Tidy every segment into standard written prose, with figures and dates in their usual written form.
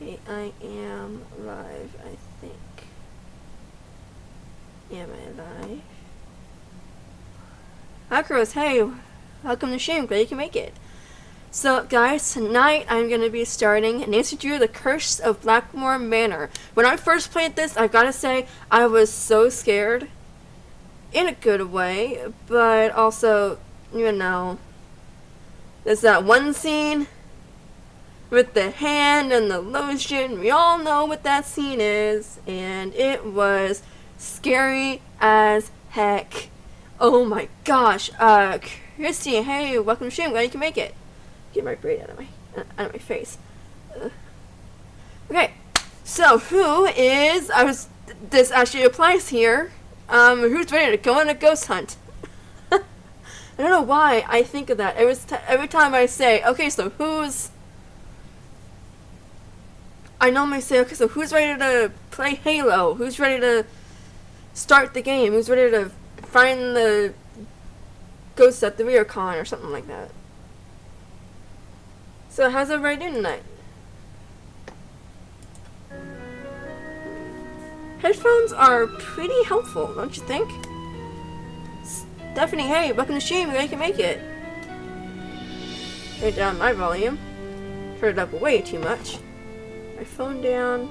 Okay, I am live, I think. Am I live? Hackers, hey! Welcome to stream, glad you can make it. So, guys, tonight I'm going to be starting Nancy Drew, The Curse of Blackmoor Manor. When I first played this, I've got to say, I was so scared. In a good way, but also, you know, there's that one scene with the hand and the lotion. We all know what that scene is, and it was scary as heck. Oh my gosh. Christy, hey, welcome to stream. Glad you can make it. Get my braid out of my face. Okay, so this actually applies here. Who's ready to go on a ghost hunt? I don't know why I think of that. Every time I say, okay, so I normally say, okay, so who's ready to play Halo? Who's ready to start the game? Who's ready to find the ghosts at the Recon or something like that? So how's everybody doing tonight? Headphones are pretty helpful, don't you think? Stephanie, hey, welcome to stream. I can make it. Turn down my volume. Turn it up way too much. My phone down.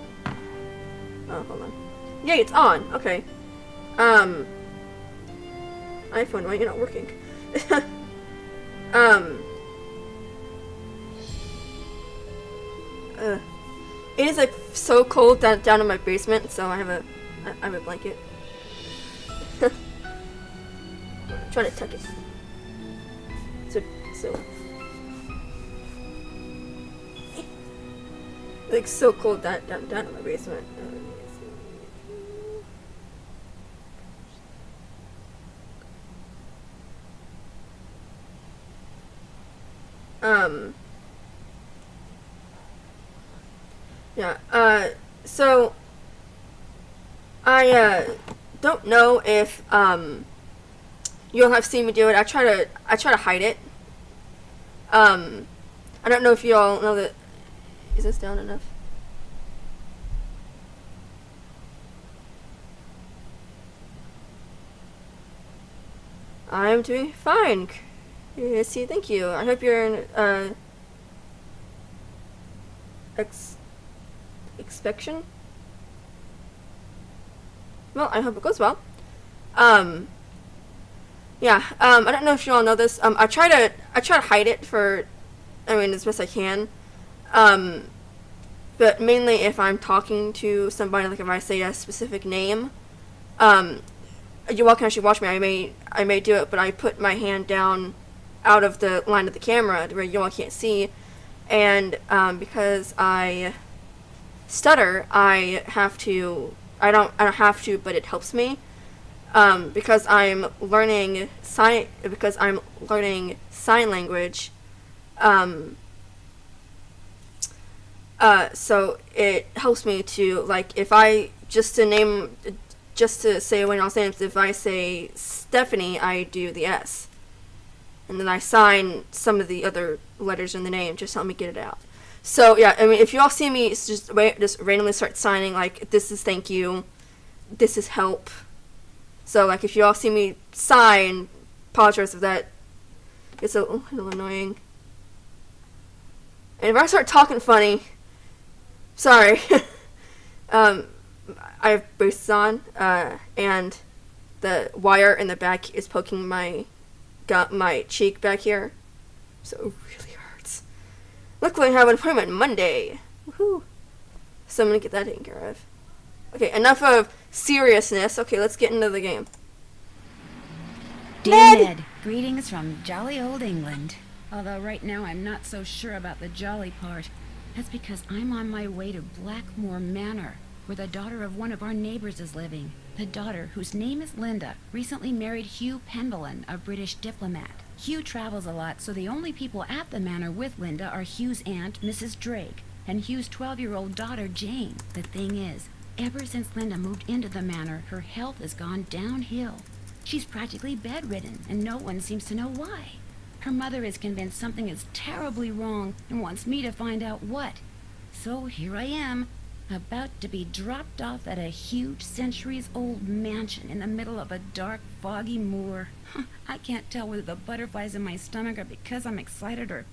Oh, hold on. Yay, it's on. Okay. iPhone, why you're not working? It is like so cold down in my basement, so I have a blanket. Trying to tuck it. So like so cold down in my basement. Yeah, so I don't know if you'll have seen me do it. I try to hide it. I don't know if you all know that. Is this down enough? I'm doing fine. Yes, thank you. I hope you're in inspection. Well, I hope it goes well. Yeah. I don't know if you all know this. I try to hide it for, as best I can. But mainly if I'm talking to somebody, like if I say a specific name, you all can actually watch me. I may do it, but I put my hand down out of the line of the camera where you all can't see, and because I stutter, I don't have to, but it helps me, because I'm learning sign language, so it helps me to, like, if I just to say when I'll say it, if I say Stephanie, I do the S, and then I sign some of the other letters in the name just to help me get it out. So yeah, if you all see me just randomly start signing, like, this is thank you, this is help. So like if you all see me sign, apologize if that gets a little annoying. And if I start talking funny, sorry. I have braces on, and the wire in the back is poking my cheek back here, so it really hurts. Luckily, I have an appointment Monday. Woohoo! So I'm gonna get that taken care of. Okay, enough of seriousness. Okay, let's get into the game. Dear Ned, greetings from jolly old England. Although right now I'm not so sure about the jolly part. That's because I'm on my way to Blackmoor Manor, where the daughter of one of our neighbors is living. The daughter, whose name is Linda, recently married Hugh Pendleton, a British diplomat. Hugh travels a lot, so the only people at the manor with Linda are Hugh's aunt, Mrs. Drake, and Hugh's 12-year-old daughter, Jane. The thing is, ever since Linda moved into the manor, her health has gone downhill. She's practically bedridden, and no one seems to know why. Her mother is convinced something is terribly wrong and wants me to find out what. So here I am, about to be dropped off at a huge centuries-old mansion in the middle of a dark, foggy moor. I can't tell whether the butterflies in my stomach are because I'm excited or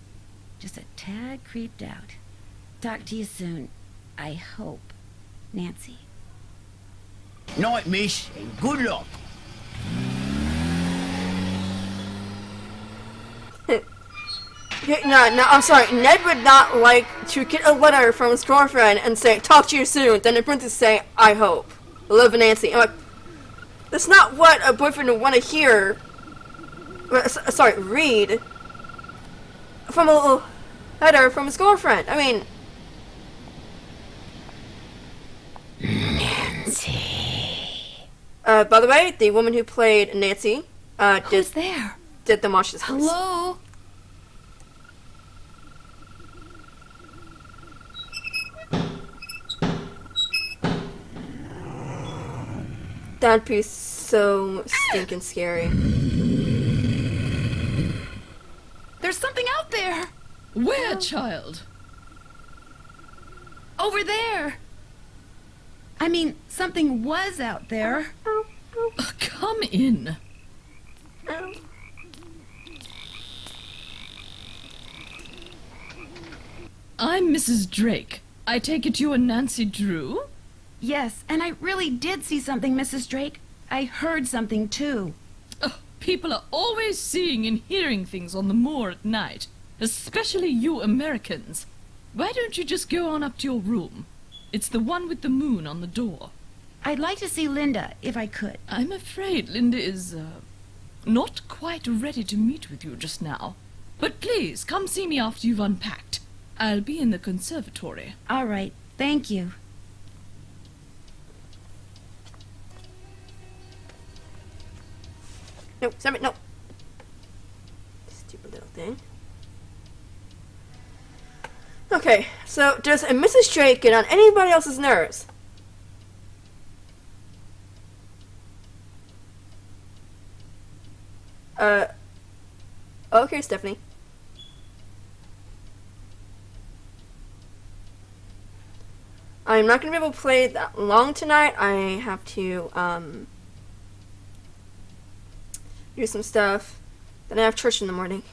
just a tad creeped out. Talk to you soon. I hope. Nancy. Night, miss, and good luck. No, I'm sorry. Ned would not like to get a letter from his girlfriend and say, talk to you soon, then the princess say, I hope. Love, Nancy. I'm like, that's not what a boyfriend would want to hear. Sorry, read. From a little letter from his girlfriend. I mean... Nancy. By the way, the woman who played Nancy, Who's there? did the Marsh's voice. Hello? That'd be so stinking scary. There's something out there! Where, child? Over there! I mean, something was out there. Come in. I'm Mrs. Drake. I take it you are Nancy Drew? Yes, and I really did see something, Mrs. Drake. I heard something, too. Oh, people are always seeing and hearing things on the moor at night, especially you Americans. Why don't you just go on up to your room? It's the one with the moon on the door. I'd like to see Linda, if I could. I'm afraid Linda is, not quite ready to meet with you just now. But please, come see me after you've unpacked. I'll be in the conservatory. All right, thank you. No, stop it, no. Stupid little thing. Okay, so does a Mrs. Drake get on anybody else's nerves? Okay, Stephanie. I'm not gonna be able to play that long tonight. I have to, do some stuff. Then I have church in the morning.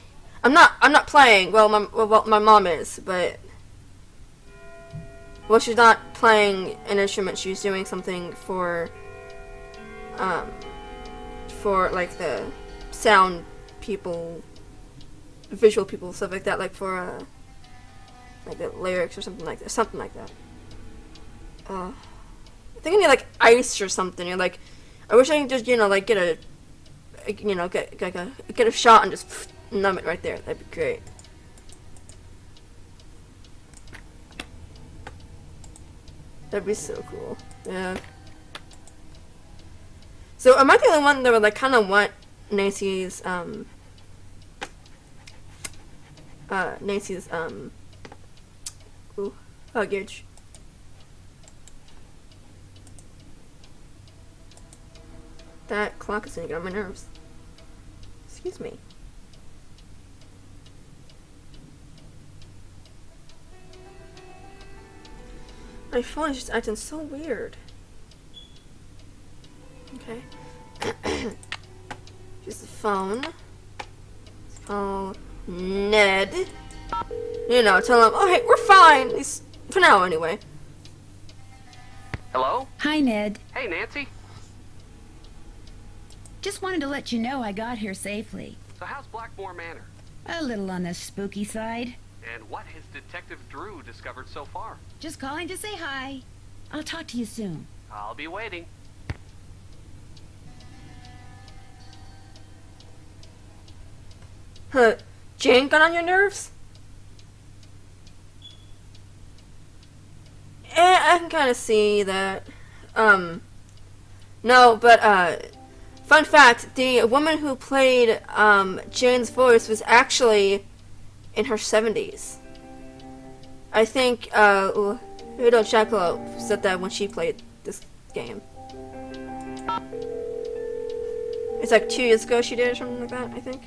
I'm not playing. Well, my mom is, but well, she's not playing an instrument. She's doing something for like the sound people, visual people, stuff like that. Like for like the lyrics or something like that. Something like that. I think I need like ice or something. You're like, I wish I could just like get a get a shot and just numb it right there. That'd be great. That'd be so cool. Yeah. So am I the only one that would like kind of want Nancy's luggage? That clock is gonna get on my nerves. Excuse me. My phone is just acting so weird. Okay. Here's the phone. Let's call Ned. Tell him, oh hey, we're fine. At least for now anyway. Hello? Hi, Ned. Hey, Nancy. Just wanted to let you know I got here safely. So how's Blackmoor Manor? A little on the spooky side. And what has Detective Drew discovered so far? Just calling to say hi. I'll talk to you soon. I'll be waiting. Huh. Jane got on your nerves? I can kind of see that. No, but, fun fact, the woman who played, Jane's voice was actually in her 70s. I think, Udo Chaklo said that when she played this game. It's like 2 years ago she did or something like that, I think.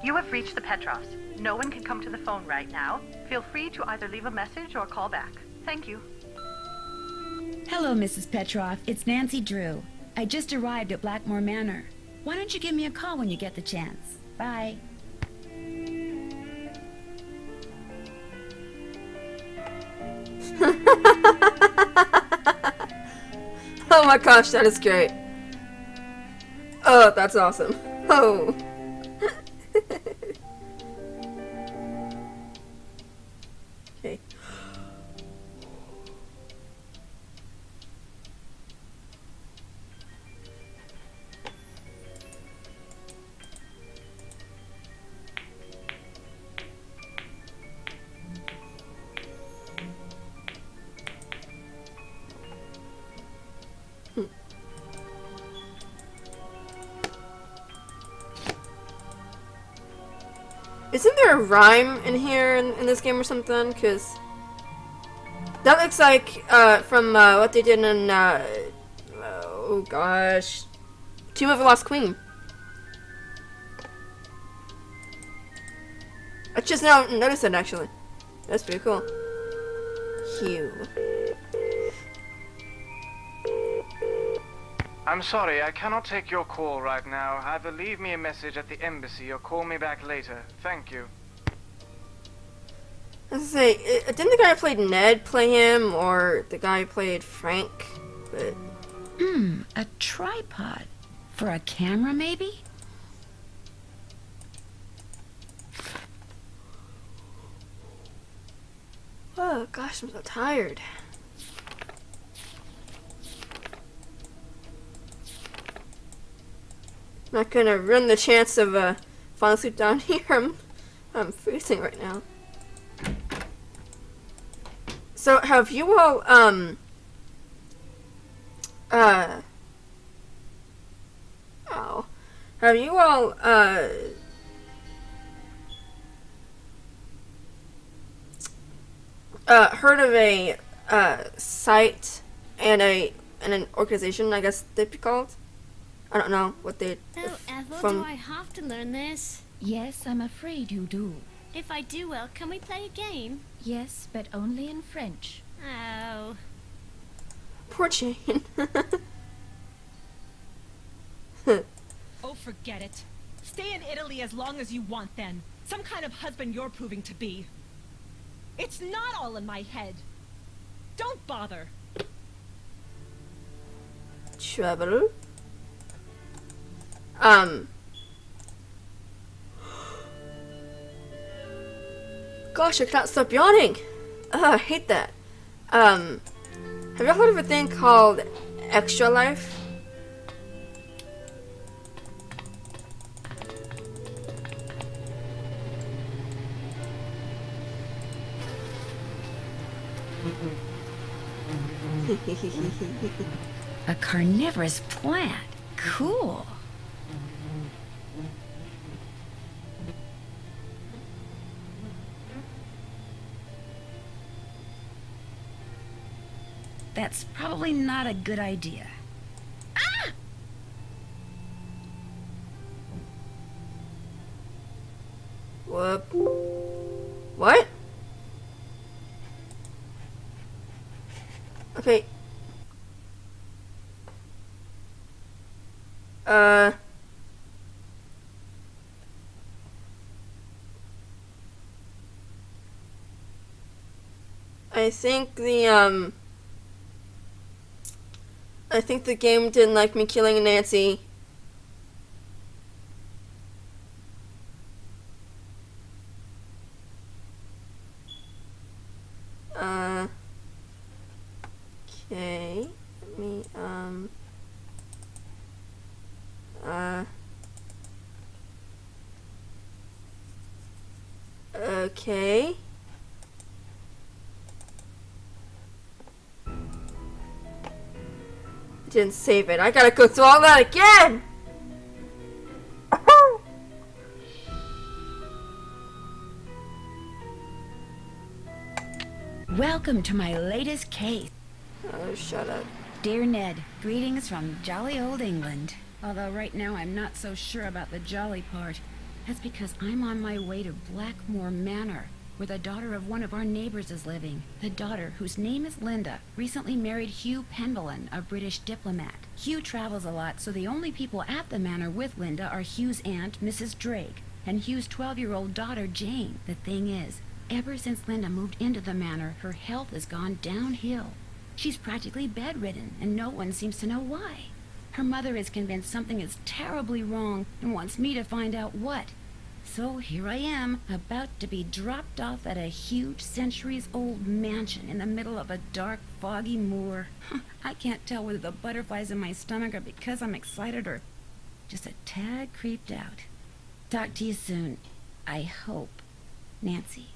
You have reached the Petros. No one can come to the phone right now. Feel free to either leave a message or call back. Thank you. Hello, Mrs. Petroff. It's Nancy Drew. I just arrived at Blackmoor Manor. Why don't you give me a call when you get the chance? Bye. Oh my gosh, that is great. Oh, that's awesome. Oh. Okay. Isn't there a rhyme in here in this game or something? Because that looks like from what they did in oh gosh, Tomb of the Lost Queen. I just now noticed that actually. That's pretty cool. Hugh. I'm sorry, I cannot take your call right now. Either leave me a message at the embassy or call me back later. Thank you. I was gonna say, didn't the guy who played Ned play him, or the guy who played Frank? But A tripod. For a camera, maybe? oh gosh, I'm so tired. Not gonna run the chance of falling asleep down here. I'm freezing right now. So have you all oh, have you all heard of a site and an organization, I guess they'd be called? I don't know what they. Oh, Ethel, from- do I have to learn this? Yes, I'm afraid you do. If I do well, can we play a game? Yes, but only in French. Oh. Poor Jane. Oh, forget it. Stay in Italy as long as you want, then. Some kind of husband you're proving to be. It's not all in my head. Don't bother. Trouble. Gosh, I cannot stop yawning. I hate that. Have y'all heard of a thing called Extra Life? A carnivorous plant. Cool. That's probably not a good idea. Whoop. What? Okay. I think the game didn't like me killing Nancy. Okay. Let me, okay. Didn't save it. I gotta go through all that again! Welcome to my latest case. Oh, shut up. Dear Ned, greetings from jolly old England. Although right now I'm not so sure about the jolly part. That's because I'm on my way to Blackmoor Manor, where the daughter of one of our neighbors is living. The daughter, whose name is Linda, recently married Hugh Penvellin, a British diplomat. Hugh travels a lot, so the only people at the manor with Linda are Hugh's aunt, Mrs. Drake, and Hugh's 12-year-old daughter, Jane. The thing is, ever since Linda moved into the manor, her health has gone downhill. She's practically bedridden, and no one seems to know why. Her mother is convinced something is terribly wrong and wants me to find out what. So here I am, about to be dropped off at a huge centuries-old mansion in the middle of a dark, foggy moor. I can't tell whether the butterflies in my stomach are because I'm excited or just a tad creeped out. Talk to you soon. I hope. Nancy.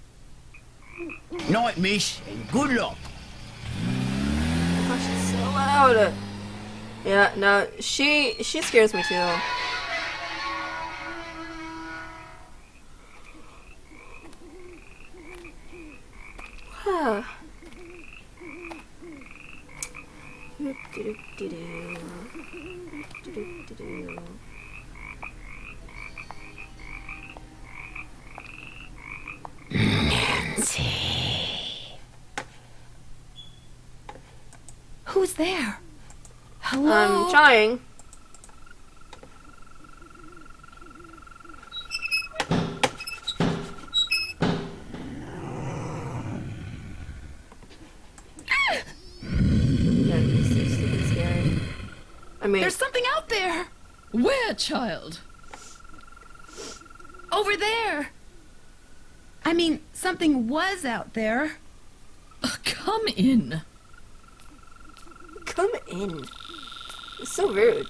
Night, miss, and good luck. Oh, she's so loud. Yeah, no, she scares me too. Who's there? Hello? I'm trying. This is super scary. I mean, There's something out there! Where, child? Over there! I mean, something was out there. Come in. come in. It's so rude.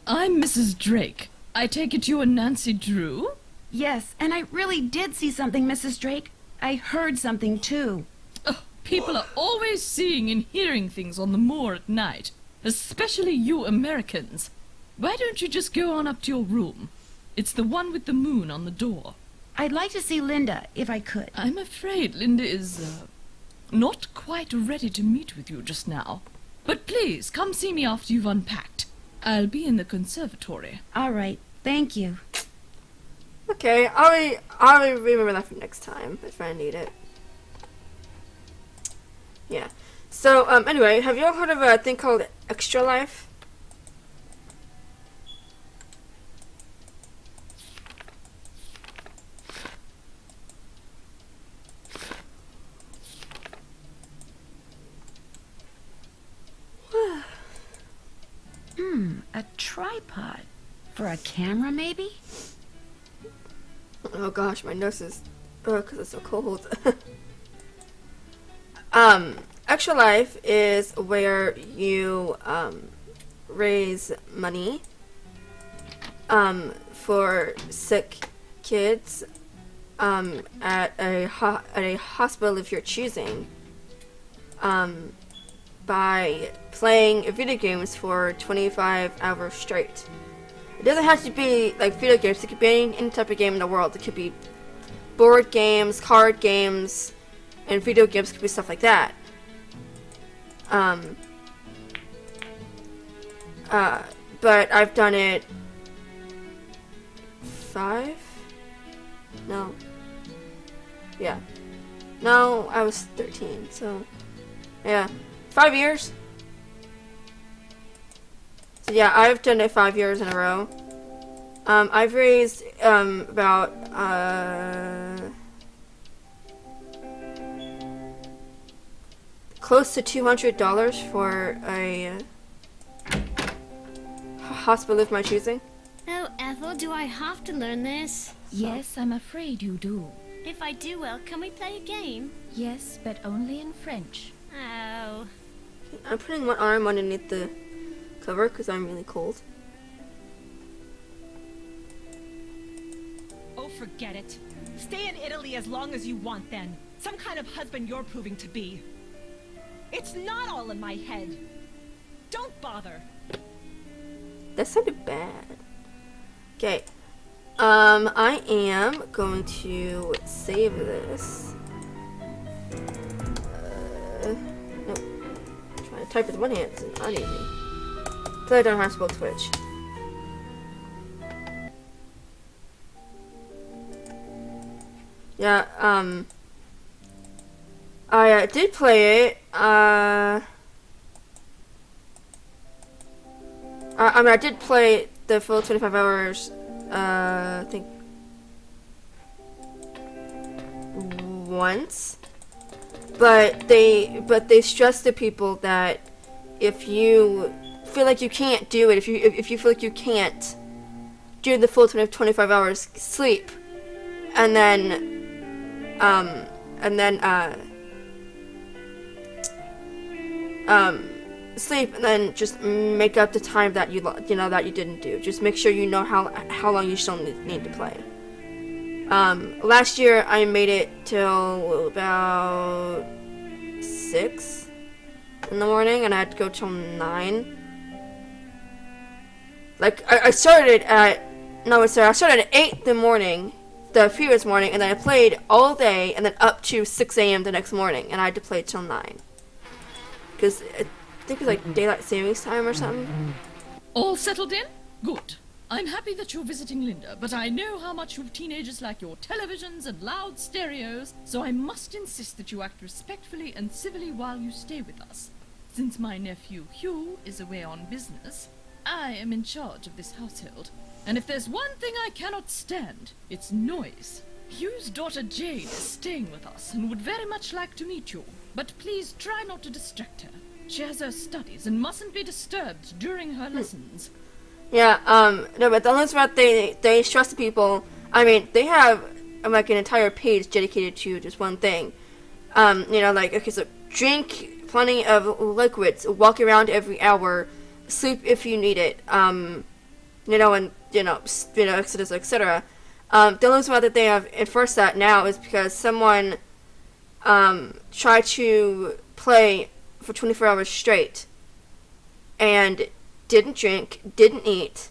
I'm Mrs. Drake. I take it you are Nancy Drew? Yes, and I really did see something, Mrs. Drake. I heard something, too. Oh, people are always seeing and hearing things on the moor at night, especially you Americans. Why don't you just go on up to your room? It's the one with the moon on the door. I'd like to see Linda, if I could. I'm afraid Linda is, not quite ready to meet with you just now. But please, come see me after you've unpacked. I'll be in the conservatory. All right, thank you. Okay, I'll remember that for next time if I need it. Yeah. So, anyway, have you all heard of a thing called Extra Life? A tripod. For a camera, maybe? Oh gosh, my nose is... Oh, because it's so cold. Extra Life is where you, raise money, for sick kids, at a hospital if you're choosing, by playing video games for 25 hours straight. It doesn't have to be like video games. It could be any type of game in the world. It could be board games, card games, and video games could be stuff like that. But I've done it 5? No. Yeah. No, I was 13, so yeah. 5 years. So yeah, I've done it 5 years in a row. I've raised about close to $200 for a hospital of my choosing. Oh, Ethel, do I have to learn this? Yes, I'm afraid you do. If I do, well, can we play a game? Yes, but only in French. Oh. I'm putting one arm underneath the cover because I'm really cold. Oh, forget it. Stay in Italy as long as you want, then. Some kind of husband you're proving to be. It's not all in my head. Don't bother. That sounded bad. Okay. I am going to save this. Nope. I'm trying to type with one hand. It's not easy. Play it on High School Twitch. Yeah, I did play it. I mean, I did play the full 25 hours, I think once. But they stress to people that if you feel like you can't do it, if you feel like you can't do the full 25 hours, sleep. And then, sleep, and then just make up the time that that you didn't do. Just make sure you know how long you still need to play. Last year I made it till about 6 in the morning, and I had to go till 9. Like I started at I started at 8 in the morning, the previous morning, and then I played all day, and then up to 6 a.m. the next morning, and I had to play till 9. Because I think it was like daylight savings time or something. All settled in? Good. I'm happy that you're visiting Linda, but I know how much you teenagers like your televisions and loud stereos, so I must insist that you act respectfully and civilly while you stay with us. Since my nephew Hugh is away on business, I am in charge of this household. And if there's one thing I cannot stand, it's noise. Hugh's daughter Jane is staying with us and would very much like to meet you, but please try not to distract her. She has her studies and mustn't be disturbed during her lessons. Yeah, no, but the only about they stress the people. I mean, they have like an entire page dedicated to just one thing. Like, okay, so drink plenty of liquids, walk around every hour, sleep if you need it. Etc. etc. The only reason why that they have enforced that now is because someone tried to play for 24 hours straight and didn't drink, didn't eat,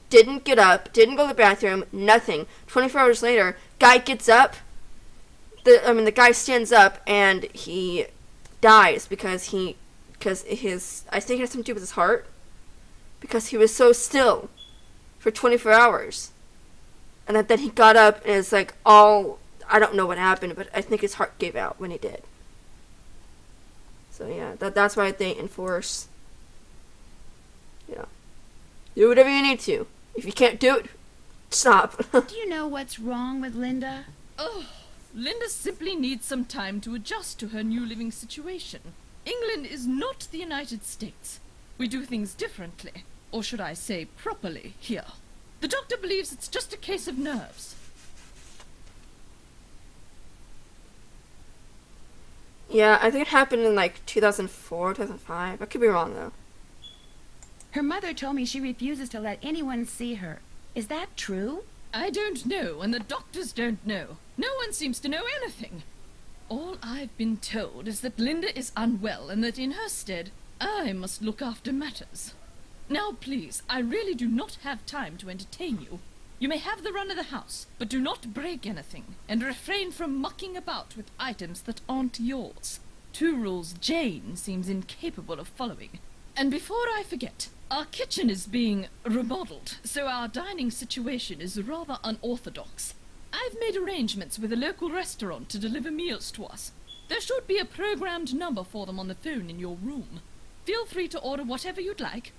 didn't get up, didn't go to the bathroom, nothing. 24 hours later, guy gets up. The guy stands up and he dies because his, I think it has something to do with his heart, because he was so still for 24 hours. And then he got up and it's like I don't know what happened, but I think his heart gave out when he did. So yeah, that's why they enforce, do whatever you need to. If you can't do it, stop. Do you know what's wrong with Linda? Oh, Linda simply needs some time to adjust to her new living situation. England is not the United States. We do things differently, or should I say properly, here. The doctor believes it's just a case of nerves. Yeah, I think it happened in like 2004, 2005. I could be wrong though. Her mother told me she refuses to let anyone see her. Is that true? I don't know, and the doctors don't know. No one seems to know anything. All I've been told is that Linda is unwell, and that in her stead, I must look after matters. Now, please, I really do not have time to entertain you. You may have the run of the house, but do not break anything, and refrain from mucking about with items that aren't yours. 2 rules Jane seems incapable of following. And before I forget, our kitchen is being remodeled, so our dining situation is rather unorthodox. I've made arrangements with a local restaurant to deliver meals to us. There should be a programmed number for them on the phone in your room. Feel free to order whatever you'd like.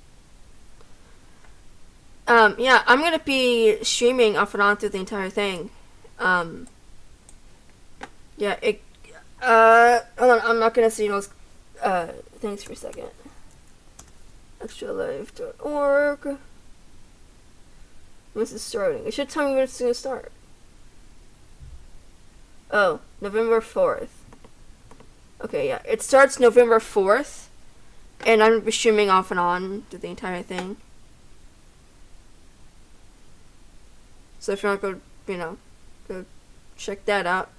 Yeah, I'm gonna be streaming off and on through the entire thing. Hold on, I'm not gonna see those, things for a second. Extralife.org. When is it starting? It should tell me when it's gonna start. Oh, November 4th. Okay, yeah, it starts November 4th, and I'm gonna be streaming off and on through the entire thing. So if you want to go check that out.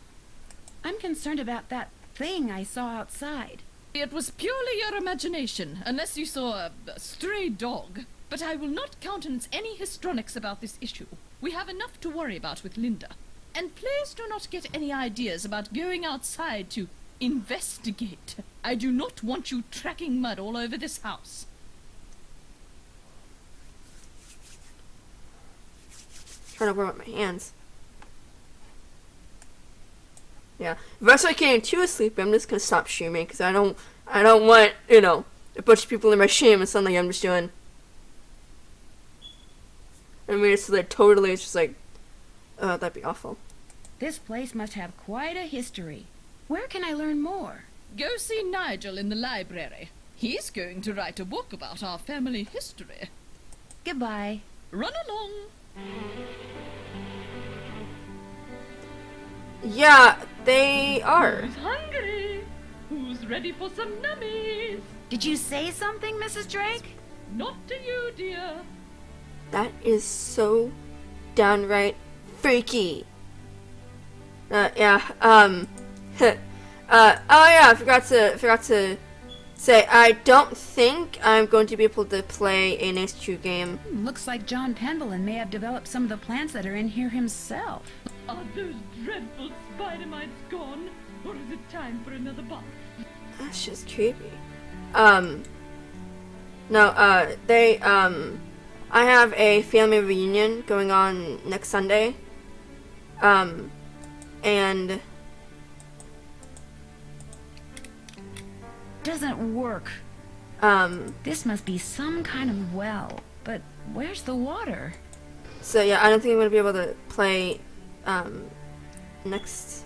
I'm concerned about that thing I saw outside. It was purely your imagination, unless you saw a stray dog. But I will not countenance any histrionics about this issue. We have enough to worry about with Linda. And please do not get any ideas about going outside to investigate. I do not want you tracking mud all over this house. Trying to warm up my hands. Yeah. If I start getting too sleepy, I'm just gonna stop streaming because I don't want, a bunch of people in my stream and something I'm just doing. I mean, it's like totally, it's just like, that'd be awful. This place must have quite a history. Where can I learn more? Go see Nigel in the library. He's going to write a book about our family history. Goodbye. Run along. Yeah, they are. Who's hungry? Who's ready for some nummies? Did you say something, Mrs. Drake? Not to you, dear. That is so downright freaky. Yeah, oh yeah, I forgot to say, I don't think I'm going to be able to play a next true game. Looks like John Pendleton may have developed some of the plants that are in here himself. Are those dreadful spider mites gone? Or is it time for another bath? That's just creepy. I have a family reunion going on next Sunday. And Doesn't work. This must be some kind of well, but where's the water? so yeah, I don't think I'm gonna be able to play next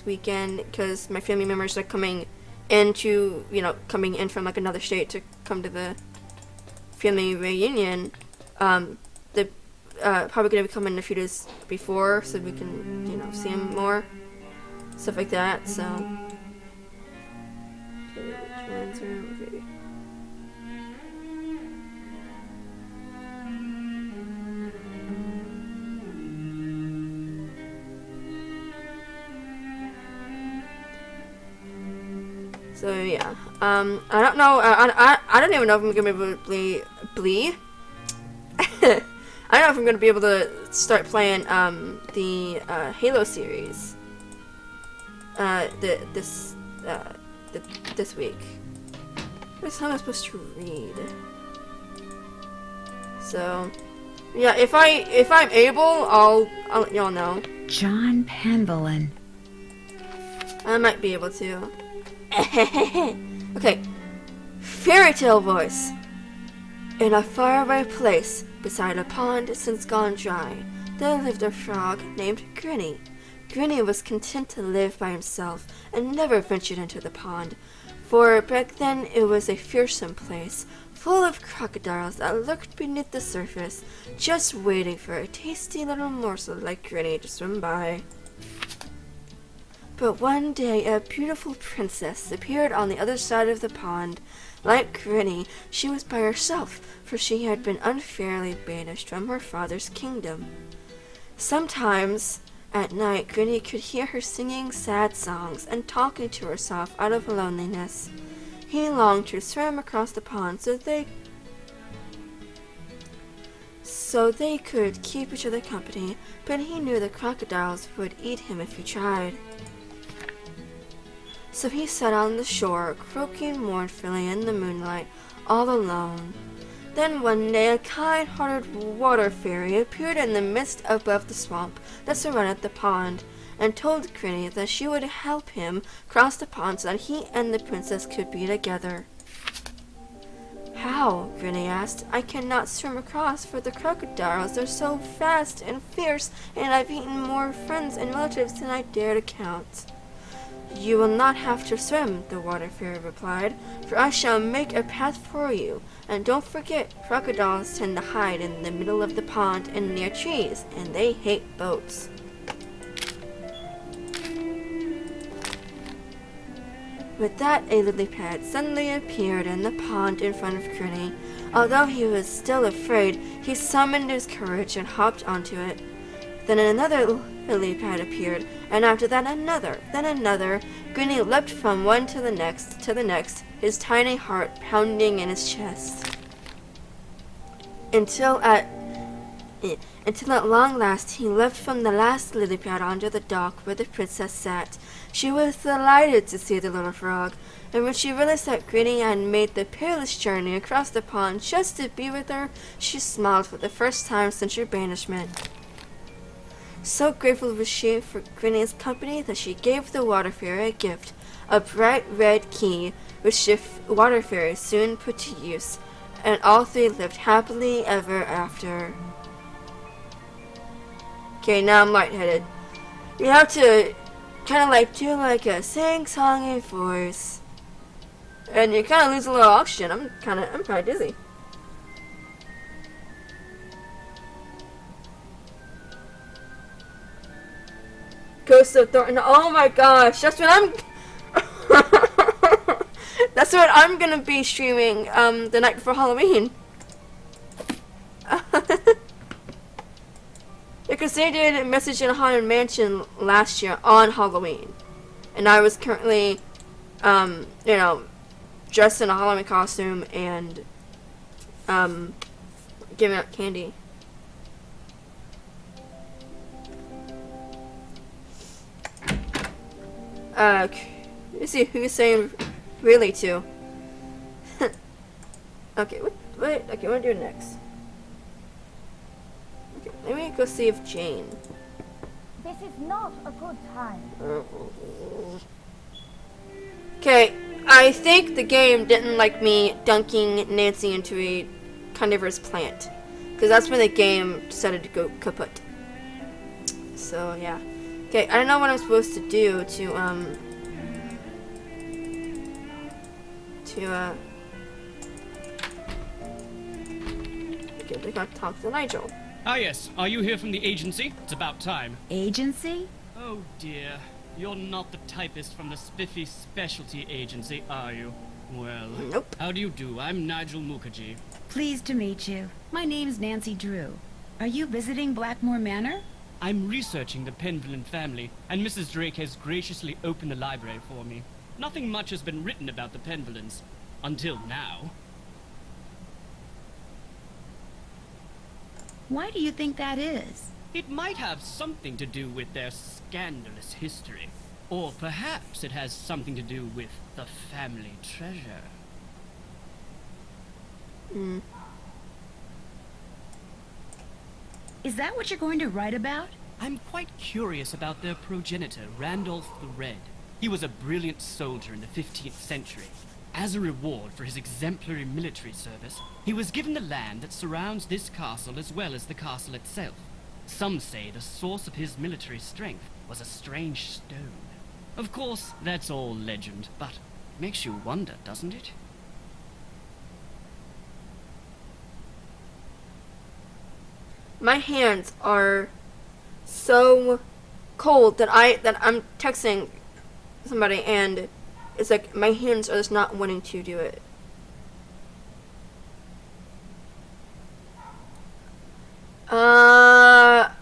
weekend because my family members are coming in from like another state to come to the family reunion. They're probably gonna be coming a few days before so we can see them more, stuff like that. So. Okay. So yeah, I don't know. I don't even know if I'm gonna be able to I don't know if I'm gonna be able to start playing the Halo series this week. What time am I supposed to read? So yeah, if I'm able, I'll let y'all know. John Pendleton. I might be able to. Okay. Fairy tale voice. In a faraway place beside a pond since gone dry, there lived a frog named Grinny. Grinny was content to live by himself and never ventured into the pond, for back then it was a fearsome place, full of crocodiles that lurked beneath the surface, just waiting for a tasty little morsel like Grinny to swim by. But one day a beautiful princess appeared on the other side of the pond. Like Grinny, she was by herself, for she had been unfairly banished from her father's kingdom. Sometimes, at night, Grinny could hear her singing sad songs and talking to herself out of loneliness. He longed to swim across the pond so they could keep each other company, but he knew the crocodiles would eat him if he tried. So he sat on the shore, croaking mournfully in the moonlight, all alone. Then one day a kind-hearted water fairy appeared in the mist above the swamp that surrounded the pond, and told Grinny that she would help him cross the pond so that he and the princess could be together. How? Grinny asked. I cannot swim across, for the crocodiles are so fast and fierce, and I've eaten more friends and relatives than I dare to count. You will not have to swim, the water fairy replied, for I shall make a path for you. And don't forget, crocodiles tend to hide in the middle of the pond and near trees, and they hate boats. With that, a lily pad suddenly appeared in the pond in front of Grinny. Although he was still afraid, he summoned his courage and hopped onto it. Then another lily pad appeared, and after that another, then another. Grinny leapt from one to the next, his tiny heart pounding in his chest. Until at long last he leapt from the last lily pad onto the dock where the princess sat. She was delighted to see the little frog, and when she realized that Grinny had made the perilous journey across the pond just to be with her, she smiled for the first time since her banishment. So grateful was she for Grinny's company that she gave the water fairy a gift, a bright red key, which the water fairy soon put to use, and all three lived happily ever after. Okay, now I'm lightheaded. You have to kind of like do like a sing-songy voice, and you kind of lose a little oxygen. I'm kind of dizzy. Ghost of Thornton. Oh my gosh, that's what I'm. That's what I'm gonna be streaming the night before Halloween. Because they did a Message in a Haunted Mansion last year on Halloween, and I was currently, dressed in a Halloween costume and giving out candy. Let's see who's saying really to. Okay, wait, okay, what do I do next? Okay, let me go see if Jane. This is not a good time. Okay, I think the game didn't like me dunking Nancy into a carnivorous plant, because that's when the game decided to go kaput. So yeah. Okay, I don't know what I'm supposed to do to okay, they gotta talk to Nigel. Ah yes, are you here from the agency? It's about time. Agency? Oh dear, you're not the typist from the spiffy specialty agency, are you? Well, Nope. How do you do? I'm Nigel Mukherjee. Pleased to meet you. My name's Nancy Drew. Are you visiting Blackmoor Manor? I'm researching the Penvillin family, and Mrs. Drake has graciously opened the library for me. Nothing much has been written about the Penvillins. Until now. Why do you think that is? It might have something to do with their scandalous history. Or perhaps it has something to do with the family treasure. Is that what you're going to write about? I'm quite curious about their progenitor, Randolph the Red. He was a brilliant soldier in the 15th century. As a reward for his exemplary military service, he was given the land that surrounds this castle as well as the castle itself. Some say the source of his military strength was a strange stone. Of course, that's all legend, but it makes you wonder, doesn't it? My hands are so cold that I'm texting somebody and it's like my hands are just not wanting to do it.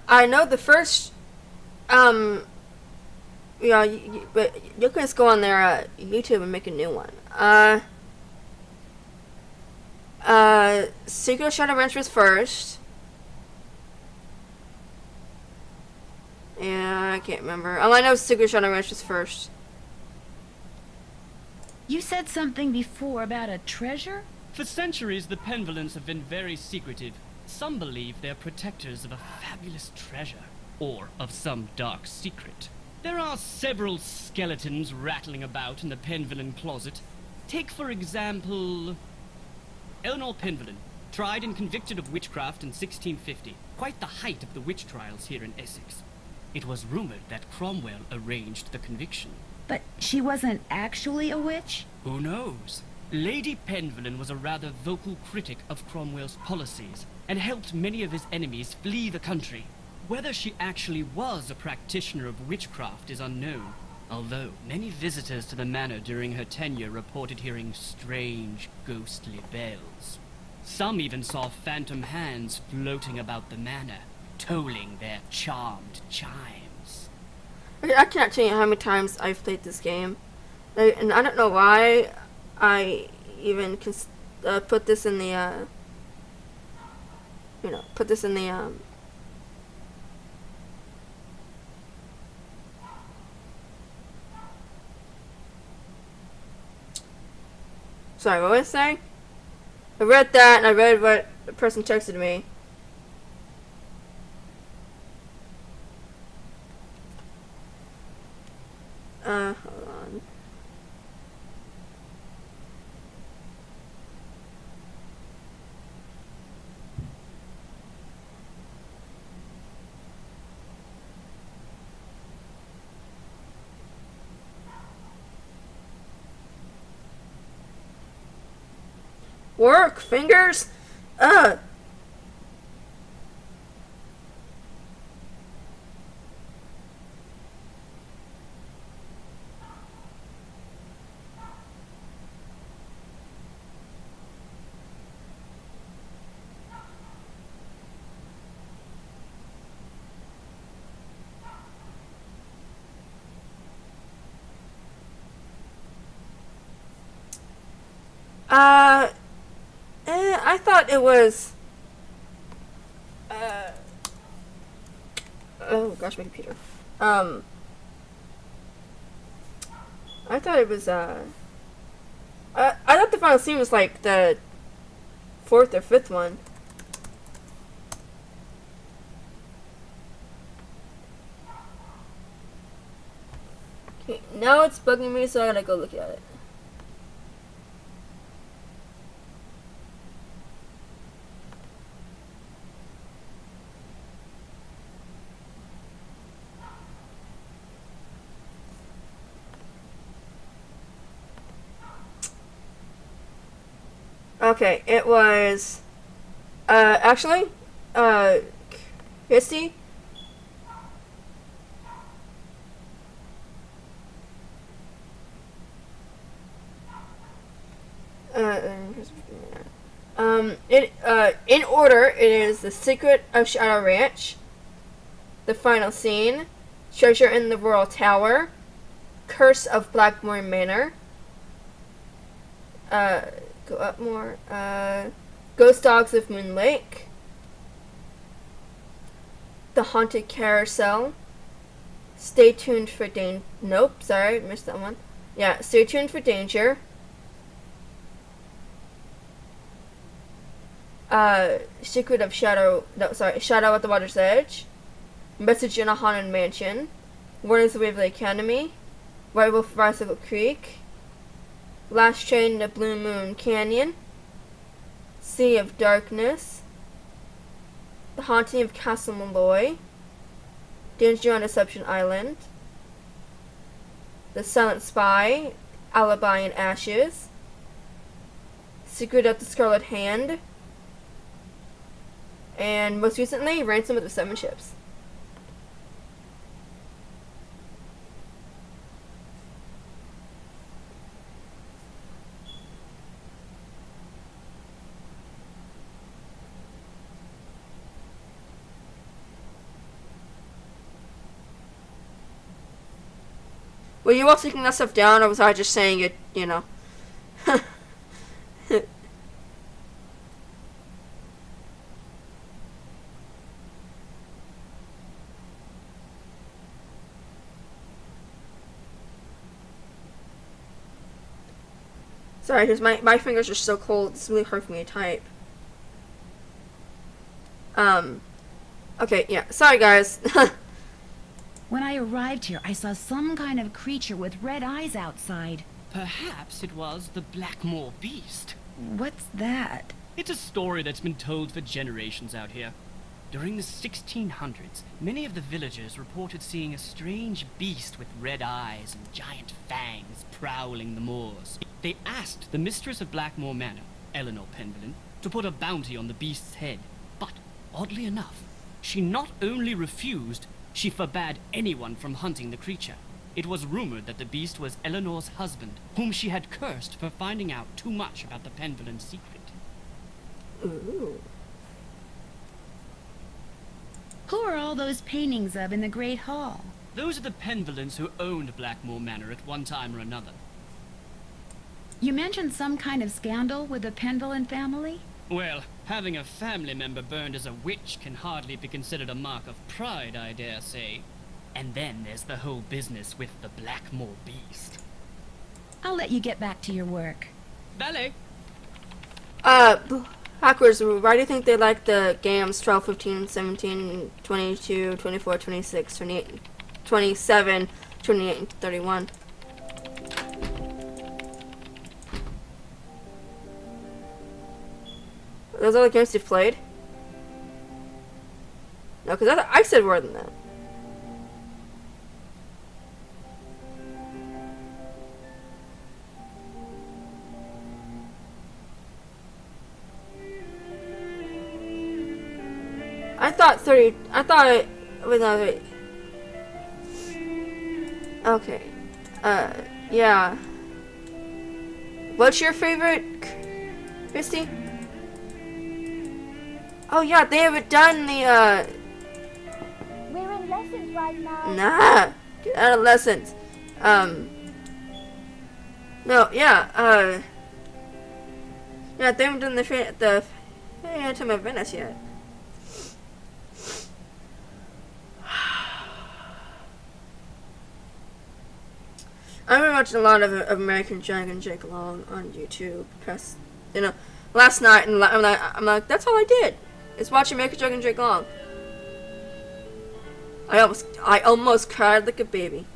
I know the first but you can just go on their YouTube and make a new one. Secret Shadow Ranch was first. Yeah, I can't remember. All I know is Secret Shadow Ranch was first. You said something before about a treasure? For centuries, the Penvillins have been very secretive. Some believe they're protectors of a fabulous treasure, or of some dark secret. There are several skeletons rattling about in the Penvillin closet. Take, for example, Eleanor Penvillin, tried and convicted of witchcraft in 1650. Quite the height of the witch trials here in Essex. It was rumored that Cromwell arranged the conviction. But she wasn't actually a witch? Who knows? Lady Penvillin was a rather vocal critic of Cromwell's policies, and helped many of his enemies flee the country. Whether she actually was a practitioner of witchcraft is unknown, although many visitors to the manor during her tenure reported hearing strange, ghostly bells. Some even saw phantom hands floating about the manor, tolling their charmed chimes. I cannot tell you how many times I've played this game, and I don't know why I even put this in the sorry, what was I saying? I read that and I read what the person texted me. Work, fingers! Ugh! I thought it was, oh gosh, my computer. I thought it was, I thought the final scene was like the 4th or 5th one. Okay, now it's bugging me, so I gotta go look at it. Okay, it was, actually, Christy. In order, it is The Secret of Shadow Ranch, The Final Scene, Treasure in the Royal Tower, Curse of Blackmoor Manor, go up more, Ghost Dogs of Moon Lake, The Haunted Carousel, Stay Tuned for nope, sorry, missed that one. Yeah, Stay Tuned for Danger, Secret of Shadow, no, sorry, Shadow at the Water's Edge, Message in a Haunted Mansion, Warnings of Waverly Academy, White Wolf Bicycle Creek, Last Train to Blue Moon Canyon, Sea of Darkness, The Haunting of Castle Malloy, Danger on Deception Island, The Silent Spy, Alibi in Ashes, Secret of the Scarlet Hand, and most recently, Ransom of the Seven Ships. Were you all taking that stuff down, or was I just saying it, you know? Sorry, because my fingers are so cold, it's really hard for me to type. Okay, yeah, sorry guys. When I arrived here, I saw some kind of creature with red eyes outside. Perhaps it was the Blackmoor Beast. What's that? It's a story that's been told for generations out here. During the 1600s, many of the villagers reported seeing a strange beast with red eyes and giant fangs prowling the moors. They asked the mistress of Blackmoor Manor, Eleanor Penvillin, to put a bounty on the beast's head. But, oddly enough, she not only refused, she forbade anyone from hunting the creature. It was rumored that the beast was Eleanor's husband, whom she had cursed for finding out too much about the Penvillin secret. Ooh. Who are all those paintings of in the Great Hall? Those are the Penvillins who owned Blackmoor Manor at one time or another. You mentioned some kind of scandal with the Penvillin family? Well, having a family member burned as a witch can hardly be considered a mark of pride, I dare say. And then there's the whole business with the Blackmoor Beast. I'll let you get back to your work. Ballet! Hackers, why do you think they like the games 12, 15, 17, 22, 24, 26, 28, 27, 28, and 31? Are those all the games you've played? No, because I said more than that. I thought 30. I thought it. Wait, no, wait. Okay. Yeah. What's your favorite, Christy? Oh yeah, they haven't done the We're in lessons right now. Nah, get out of lessons. No, yeah, yeah, they haven't done the Phantom of Venice yet. I've been watching a lot of American Dragon Jake Long on YouTube. Press, last night, and I'm like, that's all I did, is watch American Dragon Jake Long. I almost cried like a baby.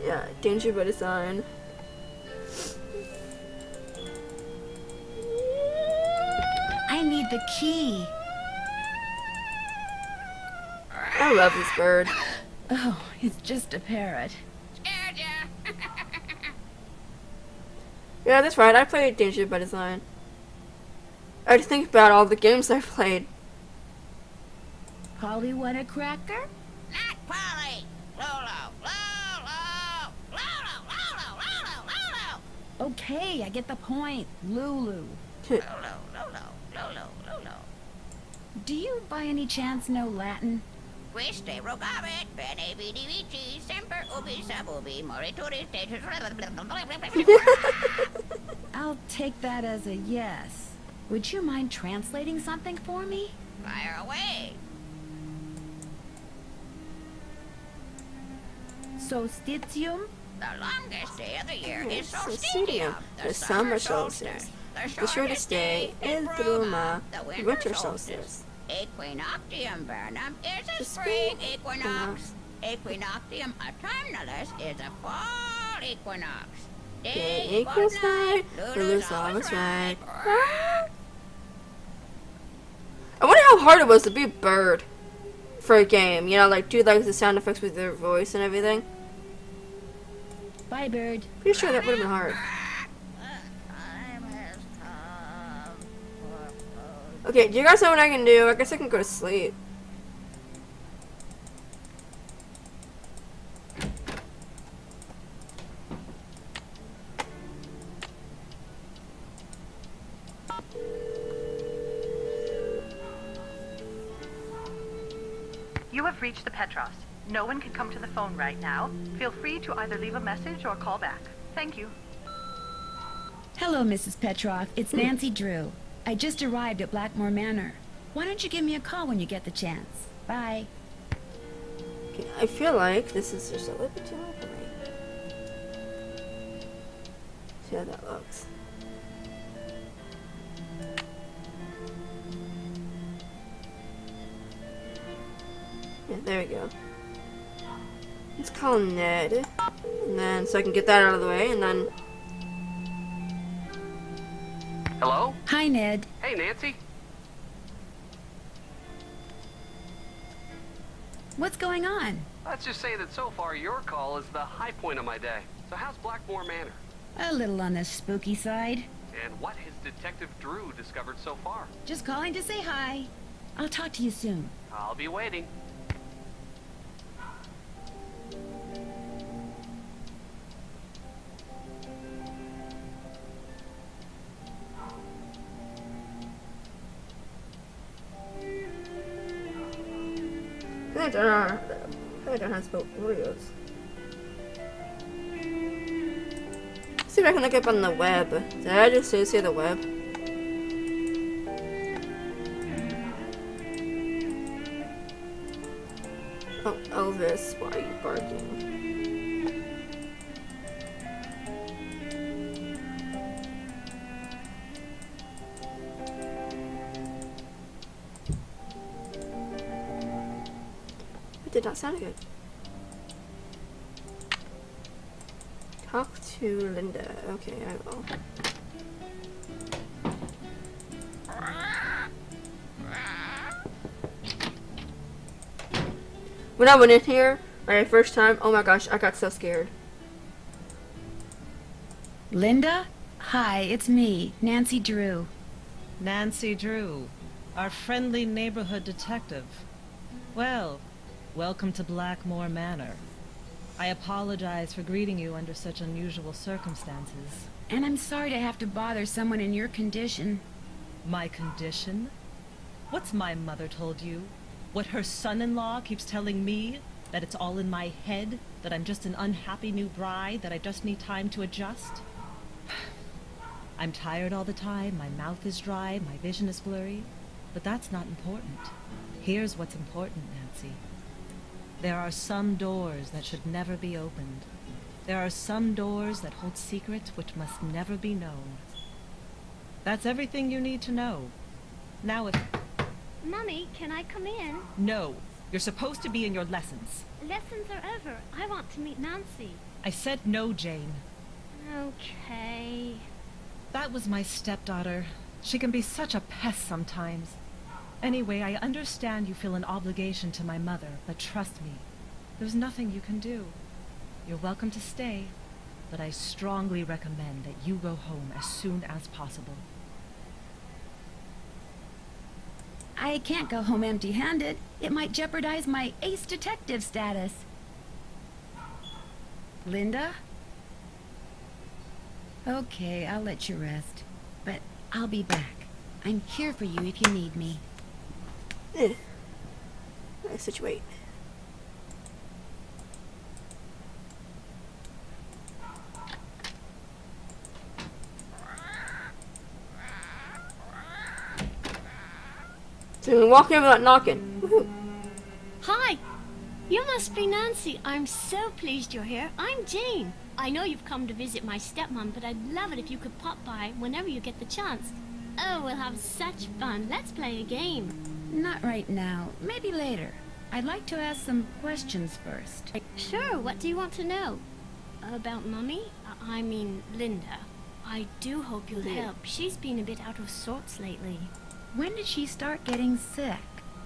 Yeah, Danger by Design. I need the key. I love this bird. Oh, it's just a parrot. Yeah, that's right. I played Danger by Design. I had to think about all the games I've played. Polly want a cracker? Not Polly! Lolo! Lolo! Lolo! Lolo! Lolo! Lolo! Okay, I get the point. Lulu. Lolo! Lolo! Lolo! Lolo! Do you by any chance know Latin? Queste rogavit, bene vidi vici, semper ubi sub ubi, morituri status. I'll take that as a yes. Would you mind translating something for me? Fire away! Solstitium? The longest day of the year is Solstitium, solstitium, the summer solstice. The shortest day is Bruma, the winter solstice. Equinoctium vernum is a The spring spring equinox. Equinoctium autumnalis is a fall equinox. Day equals night, Lulu's always right. I wonder how hard it was to be a bird for a game. You know, like do like the sound effects with their voice and everything. Bye, bird. Pretty sure that would have been hard. Okay, do you guys know what I can do? I guess I can go to sleep. You have reached the Petros. No one can come to the phone right now. Feel free to either leave a message or call back. Thank you. Hello, Mrs. Petroff. It's Nancy Drew. I just arrived at Blackmoor Manor. Why don't you give me a call when you get the chance? Bye. Okay, I feel like this is just a little bit too long for me. See how that looks. Yeah, there we go. Let's call Ned. And then, so I can get that out of the way, and then... Hello? Hi, Ned. Hey, Nancy. What's going on? Let's just say that so far your call is the high point of my day. So how's Blackmoor Manor? A little on the spooky side. And what has Detective Drew discovered so far? Just calling to say hi. I'll talk to you soon. I'll be waiting. I don't know how to spell Oreos. See if I can look up on the web. Did I just say the web? Oh, Elvis, why are you barking? It did not sound good. Talk to Linda. Okay, I will. When I went in here, my first time, oh my gosh, I got so scared. Linda? Hi, it's me, Nancy Drew. Nancy Drew, our friendly neighborhood detective. Well, welcome to Blackmoor Manor. I apologize for greeting you under such unusual circumstances. And I'm sorry to have to bother someone in your condition. My condition? What's my mother told you? What her son-in-law keeps telling me? That it's all in my head? That I'm just an unhappy new bride? That I just need time to adjust? I'm tired all the time, my mouth is dry, my vision is blurry. But that's not important. Here's what's important, Nancy. There are some doors that should never be opened. There are some doors that hold secrets which must never be known. That's everything you need to know. Now if... Mummy, can I come in? No. You're supposed to be in your lessons. Lessons are over. I want to meet Nancy. I said no, Jane. Okay. That was my stepdaughter. She can be such a pest sometimes. Anyway, I understand you feel an obligation to my mother, but trust me, there's nothing you can do. You're welcome to stay, but I strongly recommend that you go home as soon as possible. I can't go home empty-handed. It might jeopardize my ace detective status. Linda? Okay, I'll let you rest. But I'll be back. I'm here for you if you need me. I situate. So you can walk in without knocking. Woohoo. Hi! You must be Nancy. I'm so pleased you're here. I'm Jane. I know you've come to visit my stepmom, but I'd love it if you could pop by whenever you get the chance. Oh, we'll have such fun. Let's play a game. Not right now. Maybe later. I'd like to ask some questions first. Sure, what do you want to know? About Mummy? I mean, Linda. I do hope you'll help. She's been a bit out of sorts lately. When did she start getting sick?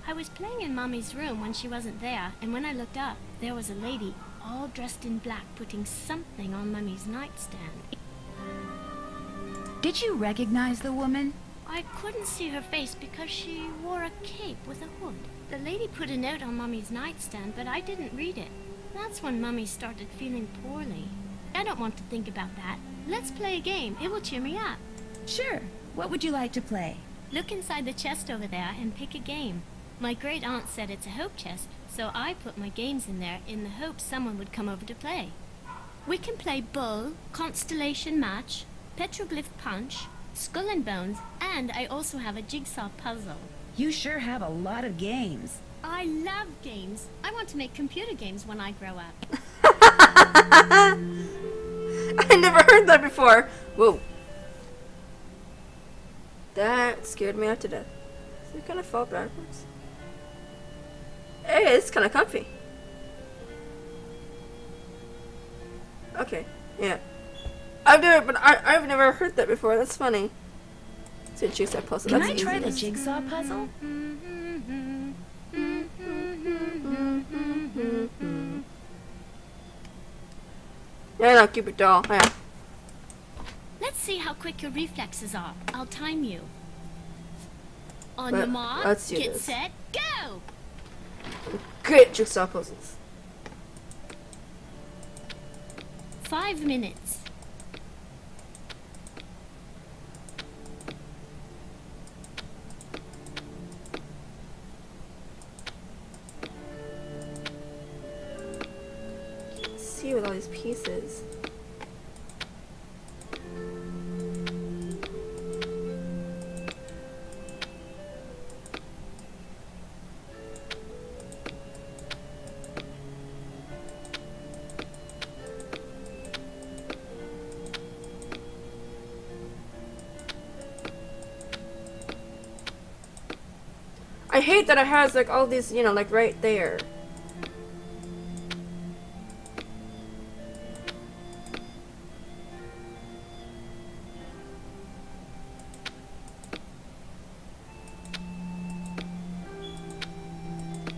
I was playing in Mummy's room when she wasn't there, and when I looked up, there was a lady, all dressed in black, putting something on Mummy's nightstand. Did you recognize the woman? I couldn't see her face because she wore a cape with a hood. The lady put a note on Mummy's nightstand, but I didn't read it. That's when Mummy started feeling poorly. I don't want to think about that. Let's play a game. It will cheer me up. Sure. What would you like to play? Look inside the chest over there and pick a game. My great aunt said it's a hope chest, so I put my games in there in the hope someone would come over to play. We can play Bull, Constellation Match, Petroglyph Punch, Skull and Bones, and I also have a jigsaw puzzle. You sure have a lot of games. I love games. I want to make computer games when I grow up. I never heard that before. Whoa. That scared me out to death. So you kind of fall backwards. Hey, it's kind of comfy. Okay, yeah. I've never heard that before. That's funny. So jigsaw puzzle. Can That's I easy. try the jigsaw puzzle? Yeah, no, Cupid doll. Yeah. Let's see how quick your reflexes are. I'll time you. On But your mark, let's do get this. set, go! Great jigsaw puzzles. 5 minutes. Let's see with all these pieces. I hate that it has like all these, you know, like right there.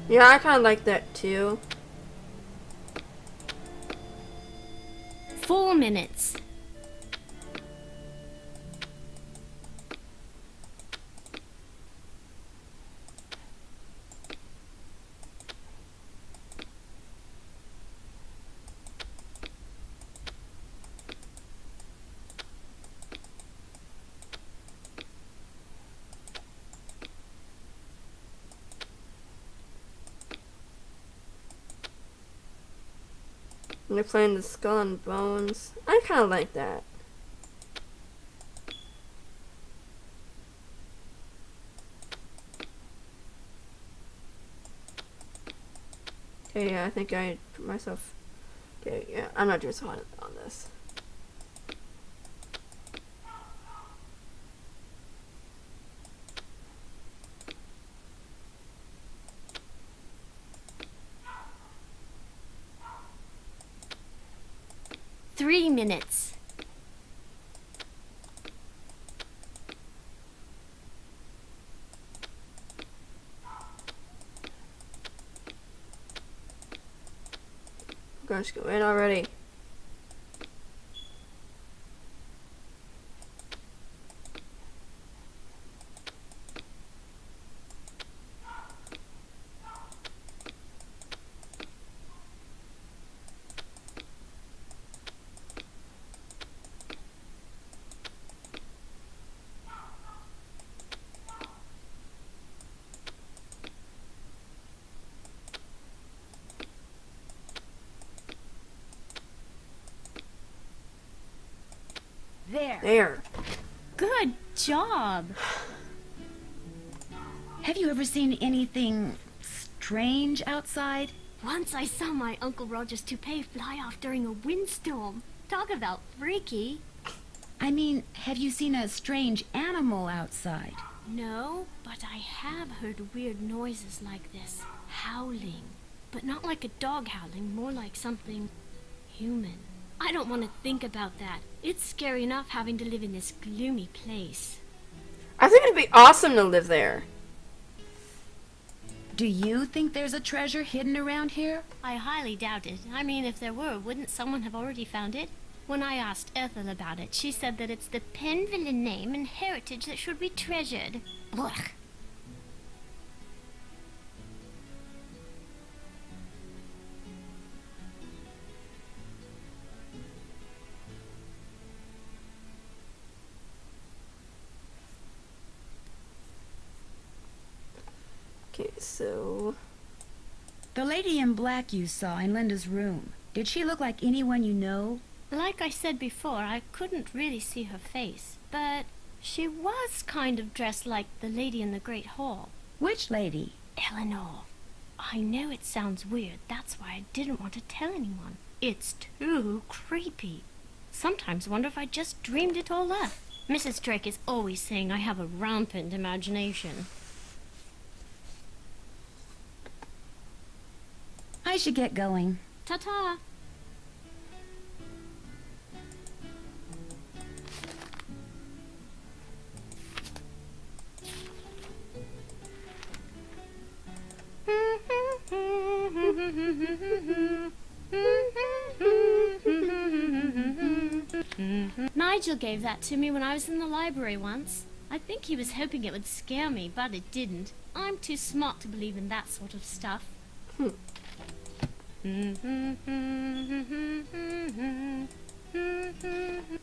Yeah, I kind of like that too. 4 minutes. And they're playing the Skull and Bones. I kind of like that. Okay, yeah, I think I put myself... Okay, yeah, I'm not doing so hot on this. Three minutes. Gosh, go in already. There. Good job. Have you ever seen anything strange outside? Once I saw my Uncle Roger's toupee fly off during a windstorm. Talk about freaky. I mean, have you seen a strange animal outside? No, but I have heard weird noises like this. Howling. But not like a dog howling, more like something human. I don't want to think about that. It's scary enough having to live in this gloomy place. I think it'd be awesome to live there. Do you think there's a treasure hidden around here? I highly doubt it. I mean, if there were, wouldn't someone have already found it? When I asked Ethel about it, she said that it's the Penvillian name and heritage that should be treasured. Ugh. Okay, so... The lady in black you saw in Linda's room, did she look like anyone you know? Like I said before, I couldn't really see her face, but she was kind of dressed like the lady in the Great Hall. Which lady? Eleanor. I know it sounds weird, that's why I didn't want to tell anyone. It's too creepy. Sometimes wonder if I just dreamed it all up. Mrs. Drake is always saying I have a rampant imagination. I should get going. Ta-ta. Nigel gave that to me when I was in the library once. I think he was hoping it would scare me, but it didn't. I'm too smart to believe in that sort of stuff.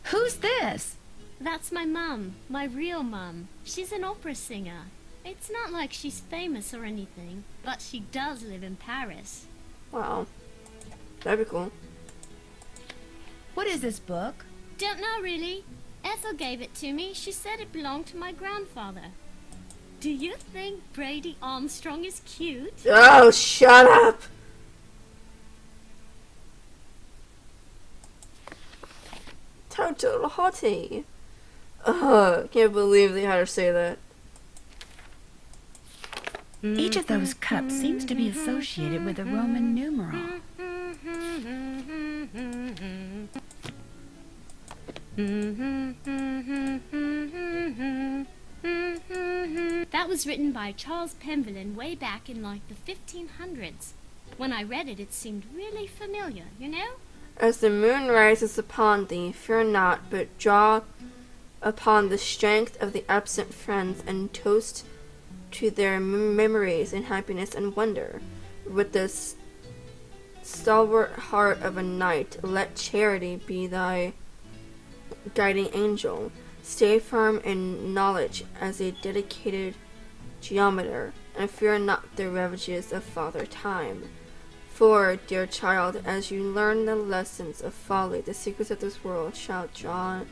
Who's this? That's my mum, my real mum. She's an opera singer. It's not like she's famous or anything, but she does live in Paris. Wow. That'd be cool. What is this book? Don't know, really. Ethel gave it to me. She said it belonged to my grandfather. Do you think Brady Armstrong is cute? Oh, shut up! Total hottie. Ugh, can't believe they had her say that. Each of those cups seems to be associated with a Roman numeral. That was written by Charles Penvillian way back in like the 1500s. When I read it, it seemed really familiar, you know? As the moon rises upon thee, fear not, but draw upon the strength of the absent friends, and toast to their memories in happiness and wonder. With the stalwart heart of a knight, let charity be thy guiding angel. Stay firm in knowledge as a dedicated geometer, and fear not the ravages of Father Time. For, dear child, as you learn the lessons of folly, the secrets of this world shall drawn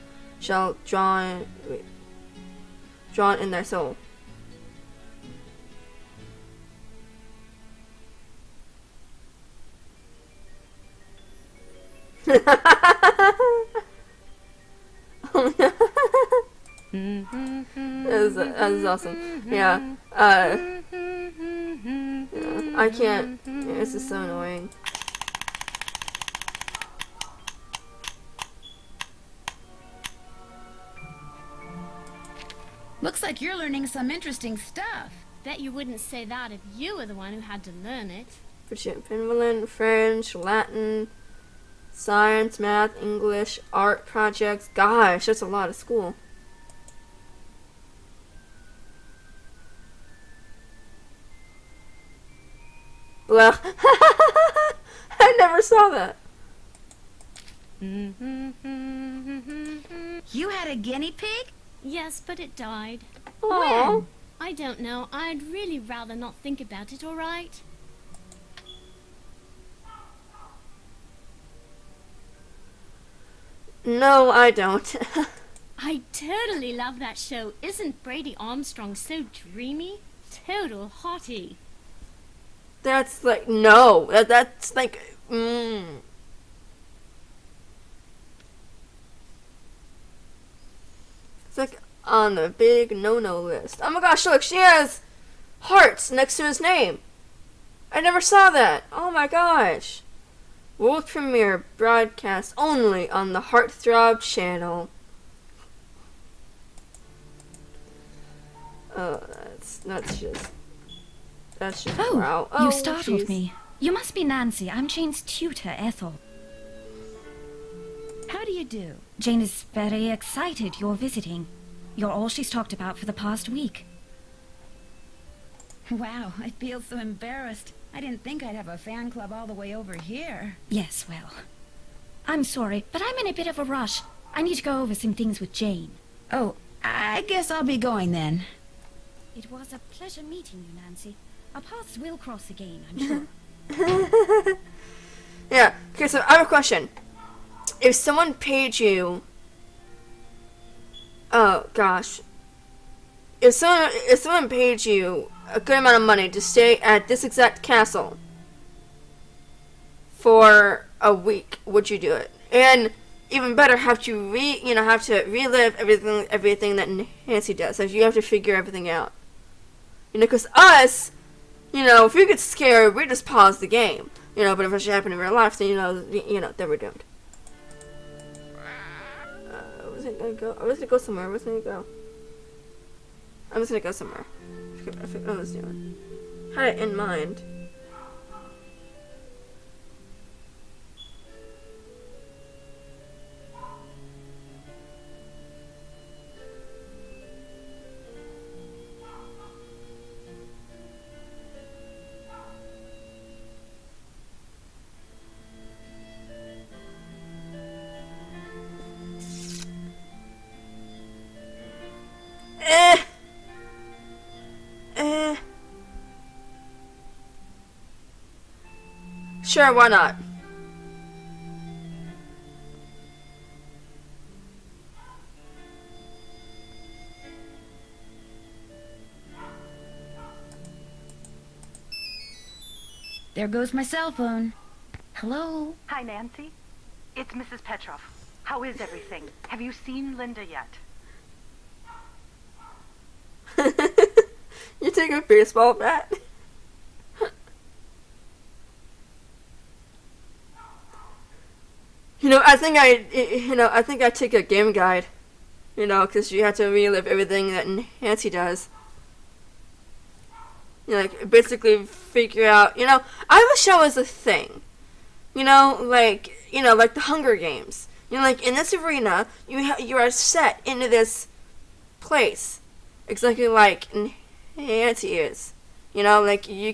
in thy soul. That is awesome. Yeah. I can't. Yeah, this is so annoying. Looks like you're learning some interesting stuff. Bet you wouldn't say that if you were the one who had to learn it. Finland, French, Latin, science, math, English, art projects. Gosh, that's a lot of school. Blah. I never saw that. You had a guinea pig? Yes, but it died. Aww. I don't know. I'd really rather not think about it, alright? No, I don't. I totally love that show. Isn't Brady Armstrong so dreamy? Total hottie. That's like, no. That's like, It's like on the big no-no list. Oh my gosh, look, she has hearts next to his name. I never saw that. Oh my gosh. World premiere broadcast only on the Heartthrob channel. Oh, that's just wow. Oh, you startled geez. me. You must be Nancy. I'm Jane's tutor, Ethel. How do you do? Jane is very excited you're visiting. You're all she's talked about for the past week. Wow, I feel so embarrassed. I didn't think I'd have a fan club all the way over here. Yes, well, I'm sorry, but I'm in a bit of a rush. I need to go over some things with Jane. Oh, I guess I'll be going then. It was a pleasure meeting you, Nancy. Our paths will cross again, I'm sure. Yeah, okay, so I have a question. If someone paid you... Oh, gosh. If someone paid you a good amount of money to stay at this exact castle for a week, would you do it? And even better, have to relive everything that Nancy does. Like, you have to figure everything out. You know, because us, if we get scared, we just pause the game. But if it should happen in real life, then then we're doomed. I was gonna go somewhere. Where's it gonna go? I'm just gonna go somewhere. I forget what I was doing. Had it in mind. Sure, why not? There goes my cell phone. Hello? Hi, Nancy. It's Mrs. Petrov. How is everything? Have you seen Linda yet? You take a baseball bat? I think I take a game guide. Because you have to relive everything that Nancy does. Basically figure out. I wish that was a thing. Like the Hunger Games. In this arena, you are set into this place, exactly like Nancy is. You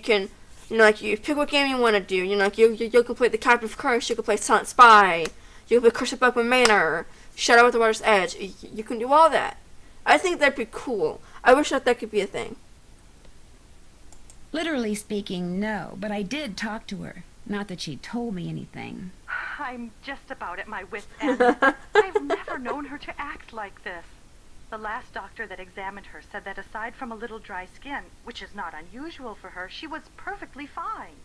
can. You pick what game you want to do. You can play the Captive Curse. You can play Silent Spy. You can play Curse of Blackmoor Manor. Shadow at the Water's Edge. You can do all that. I think that'd be cool. I wish that could be a thing. Literally speaking, no, but I did talk to her. Not that she told me anything. I'm just about at my wit's end. I've never known her to act like this. The last doctor that examined her said that aside from a little dry skin, which is not unusual for her, she was perfectly fine.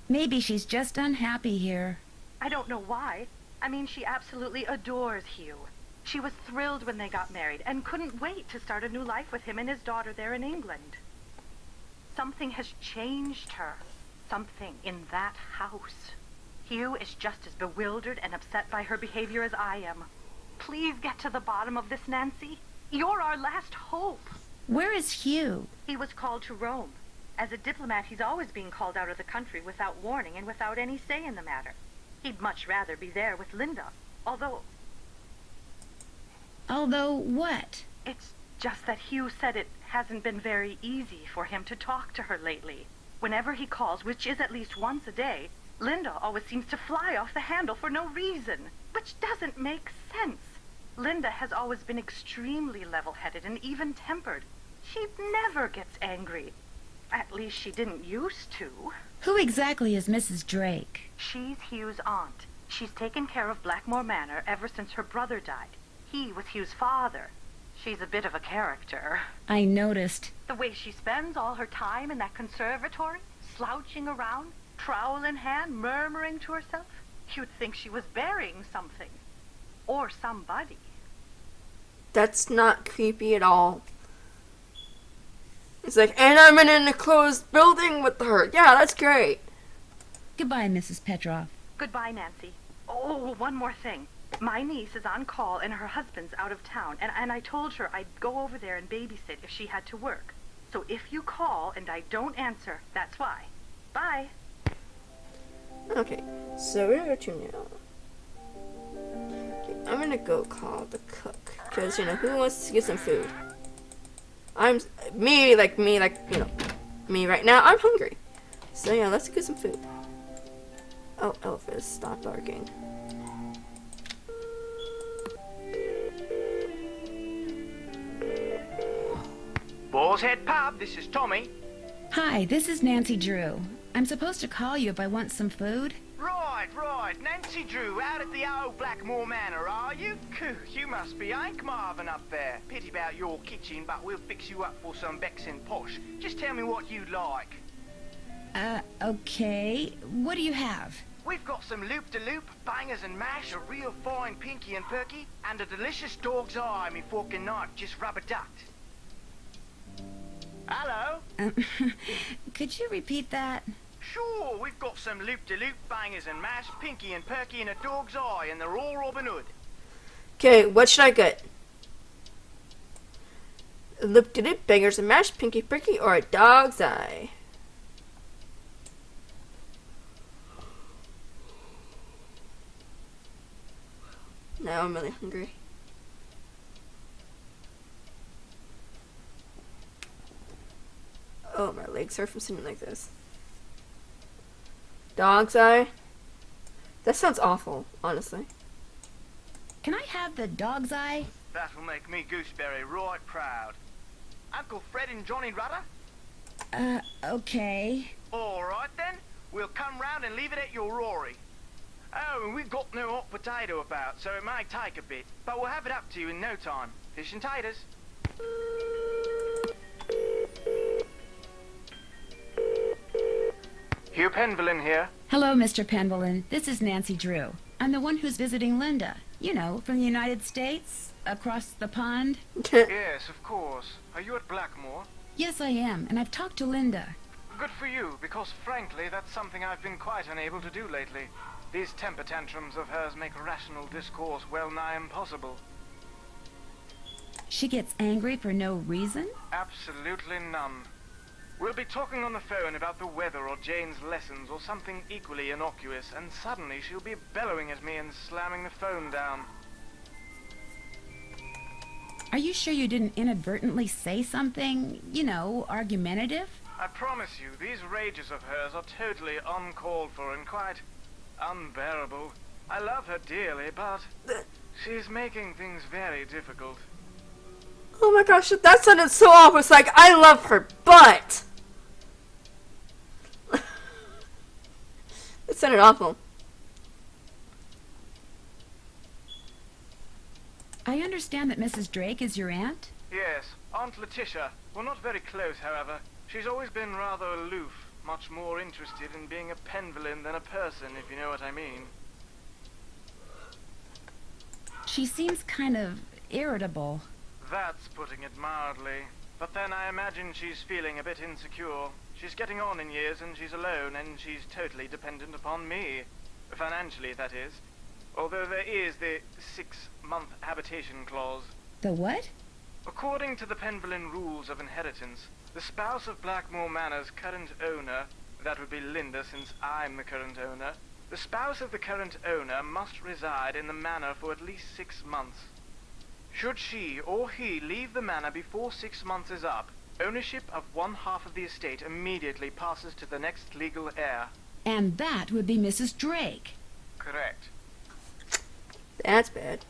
Maybe she's just unhappy here. I don't know why. I mean, she absolutely adores Hugh. She was thrilled when they got married and couldn't wait to start a new life with him and his daughter there in England. Something has changed her. Something in that house. Hugh is just as bewildered and upset by her behavior as I am. Please get to the bottom of this, Nancy. You're our last hope. Where is Hugh? He was called to Rome. As a diplomat, he's always being called out of the country without warning and without any say in the matter. He'd much rather be there with Linda, although... Although what? It's just that Hugh said it hasn't been very easy for him to talk to her lately. Whenever he calls, which is at least once a day, Linda always seems to fly off the handle for no reason, which doesn't make sense. Linda has always been extremely level-headed and even-tempered. She never gets angry. At least she didn't used to. Who exactly is Mrs. Drake? She's Hugh's aunt. She's taken care of Blackmoor Manor ever since her brother died. He was Hugh's father. She's a bit of a character. I noticed. The way she spends all her time in that conservatory, slouching around, trowel in hand, murmuring to herself. You'd think she was burying something. Or somebody. That's not creepy at all. It's like, and I'm in an enclosed building with her. Yeah, that's great. Goodbye, Mrs. Petrov. Goodbye, Nancy. Oh, one more thing. My niece is on call and her husband's out of town, and I told her I'd go over there and babysit if she had to work. So if you call and I don't answer, that's why. Bye. Okay, so we're gonna go to now. Okay, I'm gonna go call the cook, because, you know, who wants to get some food? Me right now, I'm hungry. So yeah, let's get some food. Oh, Elvis, stop barking. Boar's Head Pub, this is Tommy. Hi, this is Nancy Drew. I'm supposed to call you if I want some food. Right. Nancy Drew, out at the old Blackmoor Manor, are you? You must be Hank Marvin up there. Pity about your kitchen, but we'll fix you up for some Becks and Posh. Just tell me what you'd like. Okay. What do you have? We've got some loop-de-loop, bangers and mash, a real fine pinky and perky, and a delicious dog's eye, me fork and knife, just rubber-ducked. Hello? Could you repeat that? Sure, we've got some loop-de-loop, bangers and mash, pinky and perky, and a dog's eye, and they're all Robin Hood. Okay, what should I get? Loop-de-loop, bangers and mash, pinky perky, or a dog's eye? Now I'm really hungry. Oh, my legs hurt from sitting like this. Dog's eye? That sounds awful, honestly. Can I have the dog's eye? That'll make me Gooseberry right proud. Uncle Fred and Johnny Rudder? Okay. All right then. We'll come round and leave it at your Rory. Oh, and we've got no hot potato about, so it may take a bit, but we'll have it up to you in no time. Fish and taters. Hugh Penvillin here. Hello, Mr. Penvillin. This is Nancy Drew. I'm the one who's visiting Linda. You know, from the United States, across the pond. Yes, of course. Are you at Blackmoor? Yes, I am, and I've talked to Linda. Good for you, because frankly, that's something I've been quite unable to do lately. These temper tantrums of hers make rational discourse well nigh impossible. She gets angry for no reason? Absolutely none. We'll be talking on the phone about the weather or Jane's lessons or something equally innocuous, and suddenly she'll be bellowing at me and slamming the phone down. Are you sure you didn't inadvertently say something, you know, argumentative? I promise you, these rages of hers are totally uncalled for and quite unbearable. I love her dearly, but she's making things very difficult. Oh my gosh, that sounded so awful. It's like, I love her, but... That sounded awful. I understand that Mrs. Drake is your aunt? Yes, Aunt Letitia. We're not very close, however. She's always been rather aloof, much more interested in being a Penvillain than a person, if you know what I mean. She seems kind of irritable. That's putting it mildly. But then I imagine she's feeling a bit insecure. She's getting on in years and she's alone and she's totally dependent upon me. Financially, that is. Although there is the 6-month habitation clause. The what? According to the Penvillain rules of inheritance, the spouse of Blackmoor Manor's current owner, that would be Linda since I'm the current owner, the spouse of the current owner must reside in the manor for at least 6 months. Should she or he leave the manor before 6 months is up, ownership of 1/2 of the estate immediately passes to the next legal heir. And that would be Mrs. Drake. Correct. That's bad.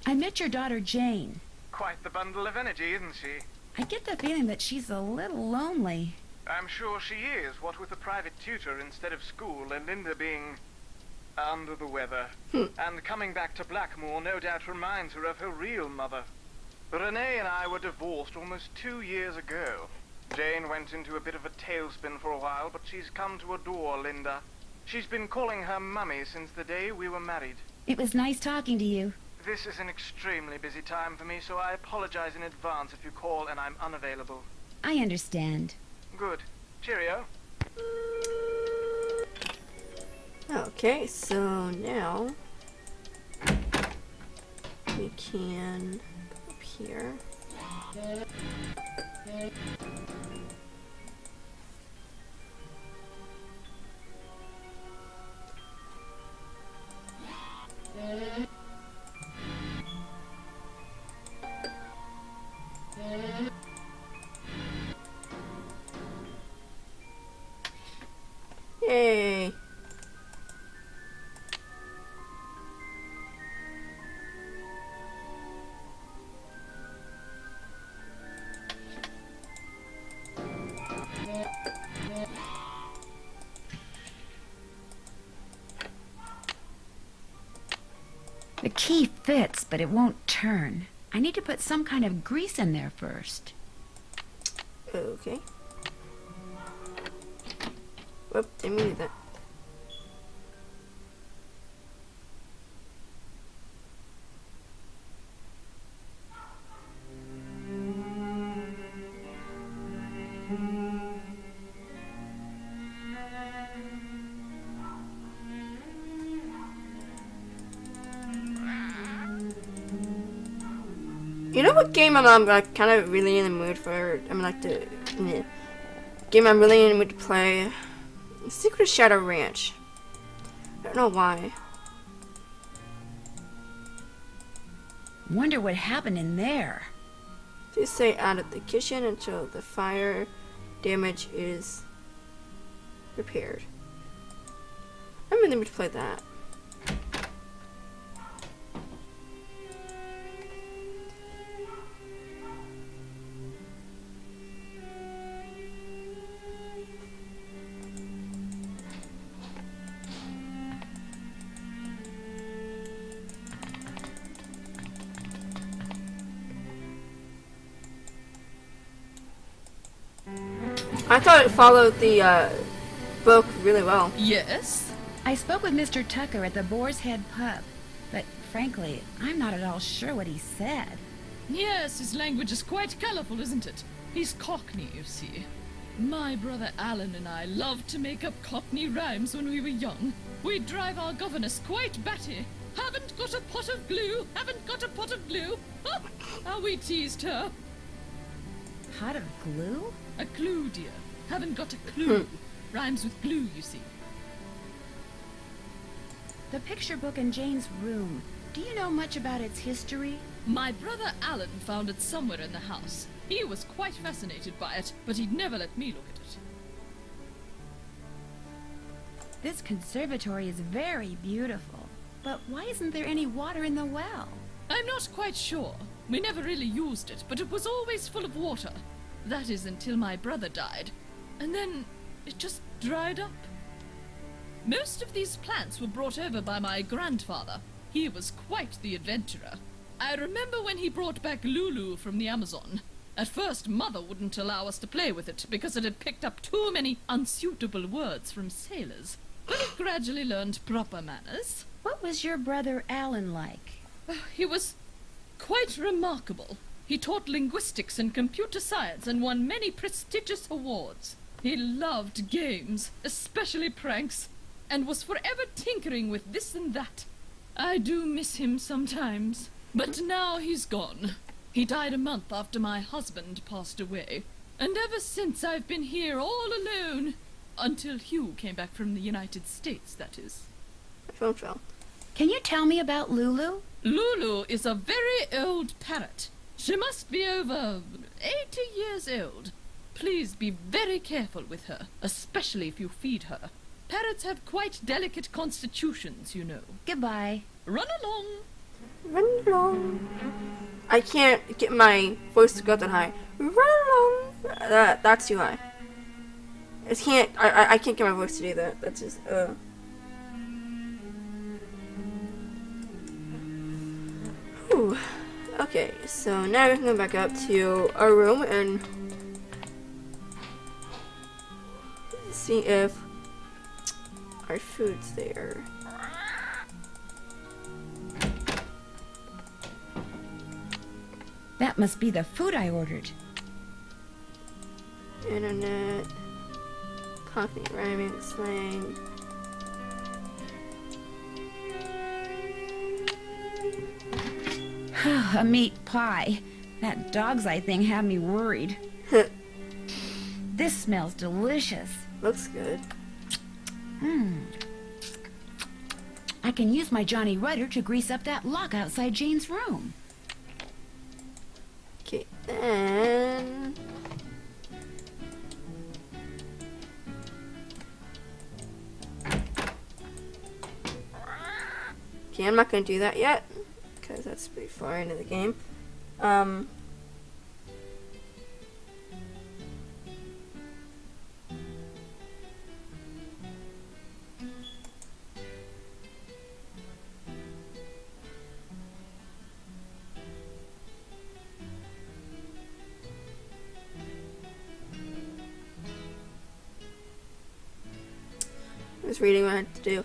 I met your daughter Jane. Quite the bundle of energy, isn't she? I get the feeling that she's a little lonely. I'm sure she is, what with a private tutor instead of school and Linda being under the weather. And coming back to Blackmoor no doubt reminds her of her real mother. Renee and I were divorced almost 2 years ago. Jane went into a bit of a tailspin for a while, but she's come to adore Linda. She's been calling her mummy since the day we were married. It was nice talking to you. This is an extremely busy time for me, so I apologize in advance if you call and I'm unavailable. I understand. Good. Cheerio. Okay, so now we can go up here. Yay! The key fits, but it won't turn. I need to put some kind of grease in there first. Okay. Whoop, didn't mean to do that. You know what game I'm like, kind of really in the mood for? I'm like the game I'm really in the mood to play. Secret Shadow Ranch. I don't know why. Wonder what happened in there. Just stay out of the kitchen until the fire damage is repaired. I'm in the mood to play that. I thought it followed the book really well. Yes? I spoke with Mr. Tucker at the Boar's Head pub, but frankly, I'm not at all sure what he said. Yes, his language is quite colourful, isn't it? He's Cockney, you see. My brother Alan and I loved to make up Cockney rhymes when we were young. We'd drive our governess quite batty. Haven't got a pot of glue, haven't got a pot of glue. How we teased her. Pot of glue? A clue, dear. Haven't got a clue. Rhymes with glue, you see. The picture book in Jane's room. Do you know much about its history? My brother Alan found it somewhere in the house. He was quite fascinated by it, but he'd never let me look at it. This conservatory is very beautiful, but why isn't there any water in the well? I'm not quite sure. We never really used it, but it was always full of water. That is until my brother died. And then it just dried up. Most of these plants were brought over by my grandfather. He was quite the adventurer. I remember when he brought back Lulu from the Amazon. At first, Mother wouldn't allow us to play with it because it had picked up too many unsuitable words from sailors. But it gradually learned proper manners. What was your brother Alan like? He was quite remarkable. He taught linguistics and computer science and won many prestigious awards. He loved games, especially pranks, and was forever tinkering with this and that. I do miss him sometimes, but now he's gone. He died a month after my husband passed away, and ever since I've been here all alone. Until Hugh came back from the United States, that is. My phone fell. Can you tell me about Lulu? Lulu is a very old parrot. She must be over 80 years old. Please be very careful with her, especially if you feed her. Parrots have quite delicate constitutions, you know. Goodbye. Run along. Run along. I can't get my voice to go that high. Run along. That's too high. I can't get my voice to do that. That's just, Whew. Okay, so now we can go back up to our room and see if our food's there. That must be the food I ordered. Internet, coffee, rhyming, slang. A meat pie. That dog's eye thing had me worried. This smells delicious. Looks good. I can use my Johnny Rudder to grease up that lock outside Jane's room. Okay, then... Okay, I'm not going to do that yet, because that's pretty far into the game. I was reading what I had to do.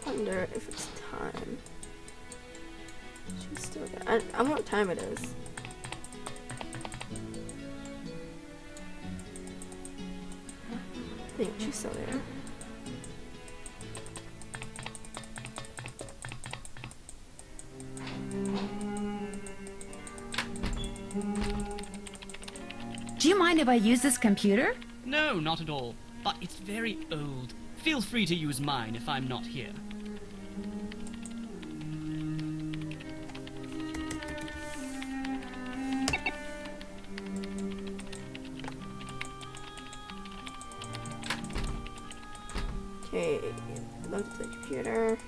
Wonder if it's time. She's still there. I wonder what time it is. I think she's still there. Do you mind if I use this computer? No, not at all. But it's very old. Feel free to use mine if I'm not here. Okay, look at the computer.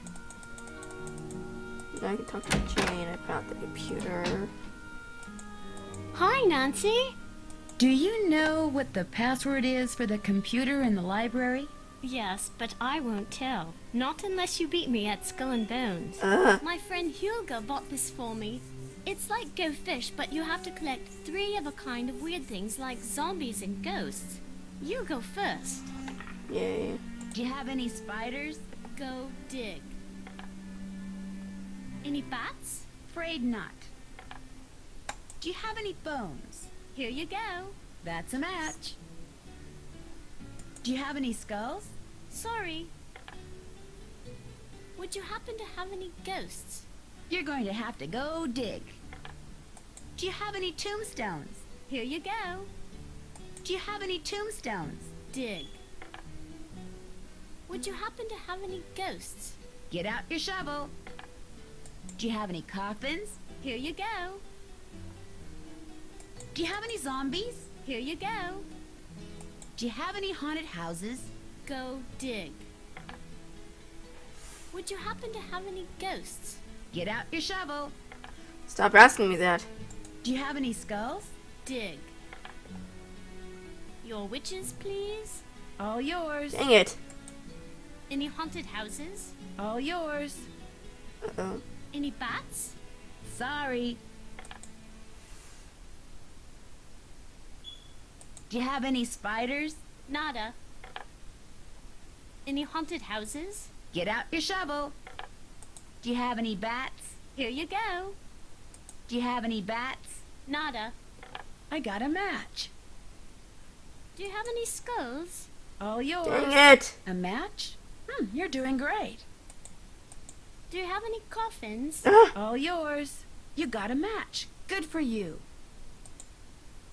Now I can talk to Jane about the computer. Hi, Nancy. Do you know what the password is for the computer in the library? Yes, but I won't tell. Not unless you beat me at Skull and Bones. My friend Hugo bought this for me. It's like Go Fish, but you have to collect 3 of a kind of weird things like zombies and ghosts. You go first. Yay. Do you have any spiders? Go dig. Any bats? Afraid not. Do you have any bones? Here you go. That's a match. Do you have any skulls? Sorry. Would you happen to have any ghosts? You're going to have to go dig. Do you have any tombstones? Here you go. Do you have any tombstones? Dig. Would you happen to have any ghosts? Get out your shovel. Do you have any coffins? Here you go. Do you have any zombies? Here you go. Do you have any haunted houses? Go dig. Would you happen to have any ghosts? Get out your shovel. Stop asking me that. Do you have any skulls? Dig. Your wishes, please. All yours. Dang it. Any haunted houses? All yours. Uh-oh. Any bats? Sorry. Do you have any spiders? Nada. Any haunted houses? Get out your shovel. Do you have any bats? Here you go. Do you have any bats? Nada. I got a match. Do you have any skulls? All yours. Dang it. A match? You're doing great. Do you have any coffins? All yours. You got a match. Good for you.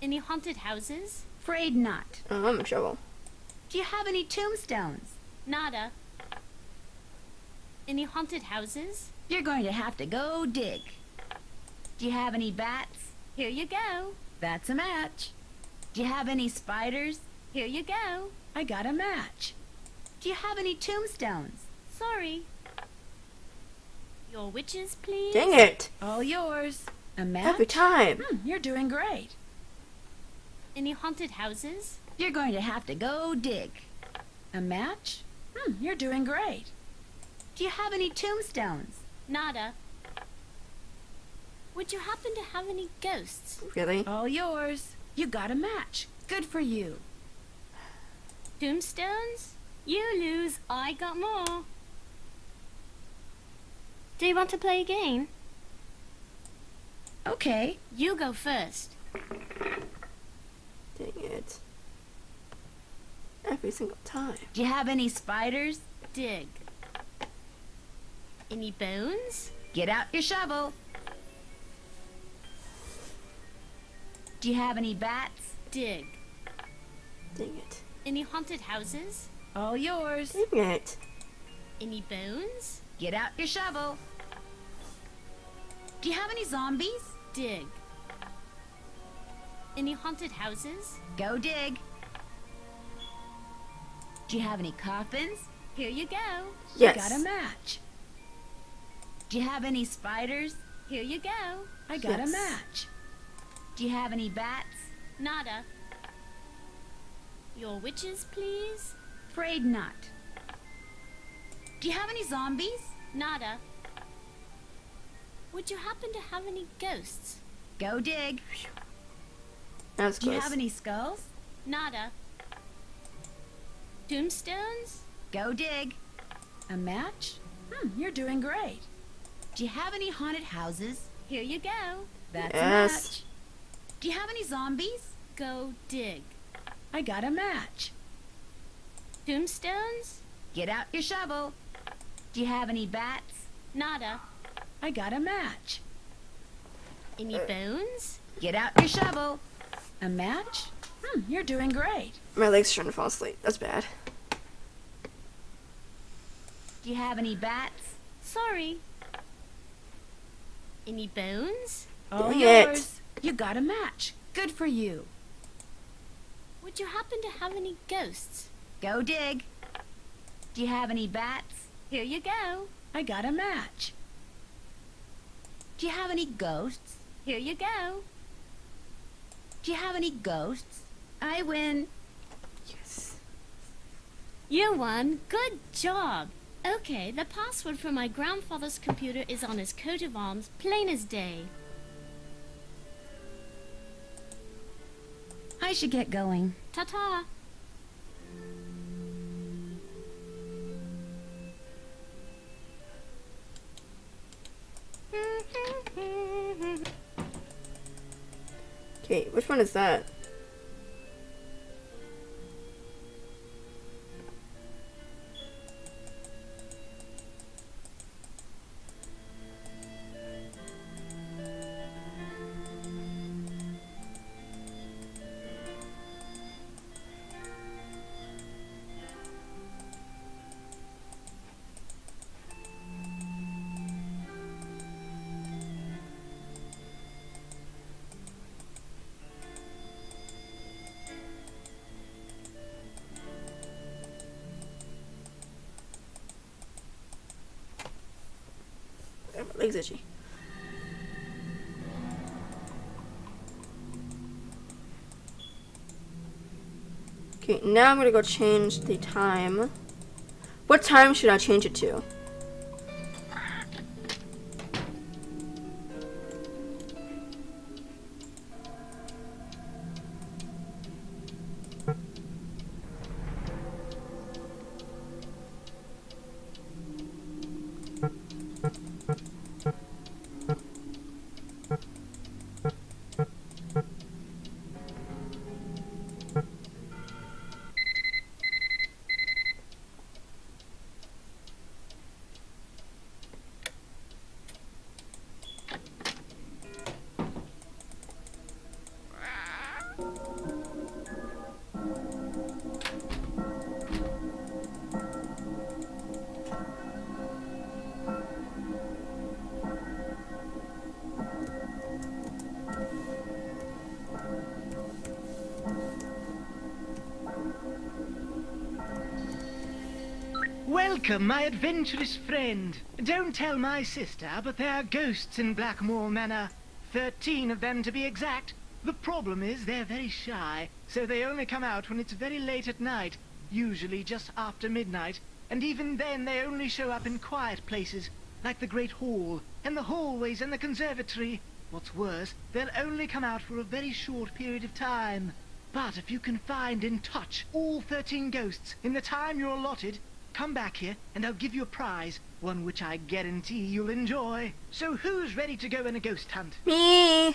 Any haunted houses? Afraid not. Oh, I'm in trouble. Do you have any tombstones? Nada. Any haunted houses? You're going to have to go dig. Do you have any bats? Here you go. That's a match. Do you have any spiders? Here you go. I got a match. Do you have any tombstones? Sorry. Your wishes, please. Dang it. All yours. A match? Every time. You're doing great. Any haunted houses? You're going to have to go dig. A match? You're doing great. Do you have any tombstones? Nada. Would you happen to have any ghosts? Really? All yours. You got a match. Good for you. Tombstones? You lose. I got more. Do you want to play a game? Okay. You go first. Dang it. Every single time. Do you have any spiders? Dig. Any bones? Get out your shovel. Do you have any bats? Dig. Dang it. Any haunted houses? All yours. Dang it. Any bones? Get out your shovel. Do you have any zombies? Dig. Any haunted houses? Go dig. Do you have any coffins? Here you go. Yes. You got a match. Do you have any spiders? Here you go. I got Yes. a match. Do you have any bats? Nada. Your wishes, please. Afraid not. Do you have any zombies? Nada. Would you happen to have any ghosts? Go dig. That was Do you close. have any skulls? Nada. Tombstones? Go dig. A match? You're doing great. Do you have any haunted houses? Here you go. That's Yes. a match. Do you have any zombies? Go dig. I got a match. Tombstones? Get out your shovel. Do you have any bats? Nada. I got a match. Any bones? Get out your shovel. A match? You're doing great. My legs are trying to fall asleep. That's bad. Do you have any bats? Sorry. Any bones? All Dang it. yours. You got a match. Good for you. Would you happen to have any ghosts? Go dig. Do you have any bats? Here you go. I got a match. Do you have any ghosts? Here you go. Do you have any ghosts? I win. Yes. You won. Good job. Okay, the password for my grandfather's computer is on his coat of arms, plain as day. I should get going. Ta-ta. Okay, which one is that? My leg's itchy. Okay, now I'm gonna go change the time. What time should I change it to? Welcome, my adventurous friend. Don't tell my sister, but there are ghosts in Blackmoor Manor. 13 of them to be exact. The problem is they're very shy, so they only come out when it's very late at night, usually just after midnight, and even then they only show up in quiet places, like the Great Hall, and the hallways and the conservatory. What's worse, they'll only come out for a very short period of time. But if you can find and touch all 13 ghosts in the time you're allotted, come back here and I'll give you a prize, one which I guarantee you'll enjoy. So who's ready to go on a ghost hunt? Me!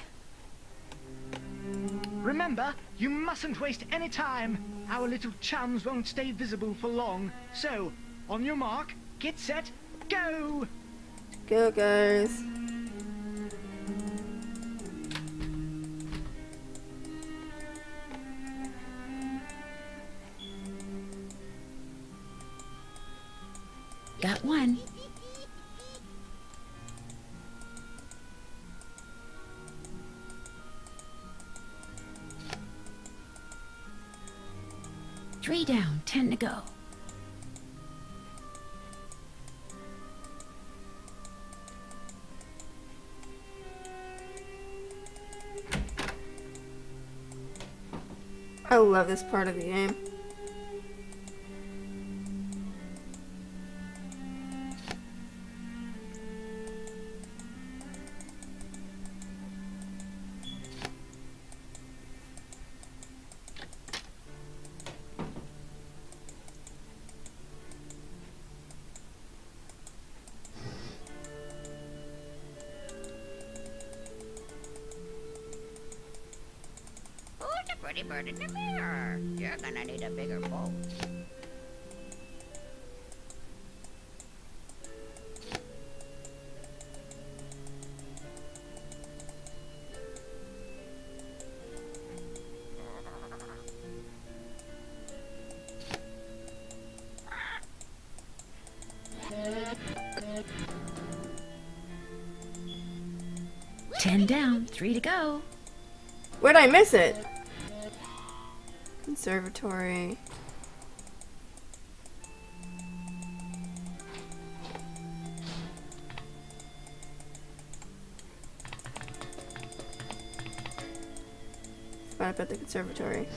Remember, you mustn't waste any time. Our little chums won't stay visible for long. So, on your mark, get set, go! Go, guys. Got one. Three down, 10 to go. I love this part of the game. Pretty bird in the mirror. You're gonna need a bigger boat. Ten down, 3 to go. Where'd I miss it? Conservatory. Spot up at the conservatory.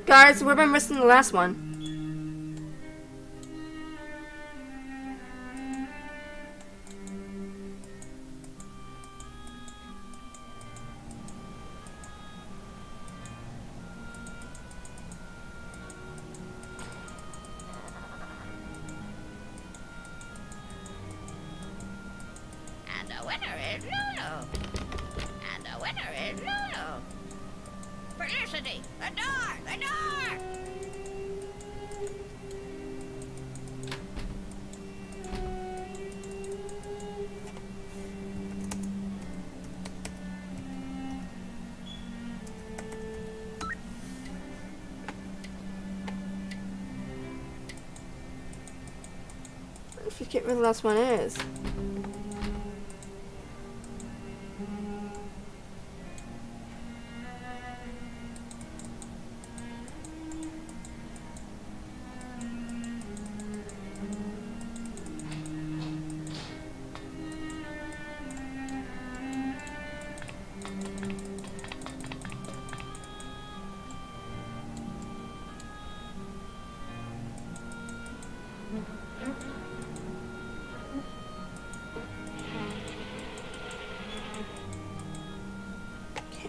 Guys, where am I missing the last one? And the winner is Lulu. And the winner is Lulu. Felicity, the door, the door! I forget where the last one is.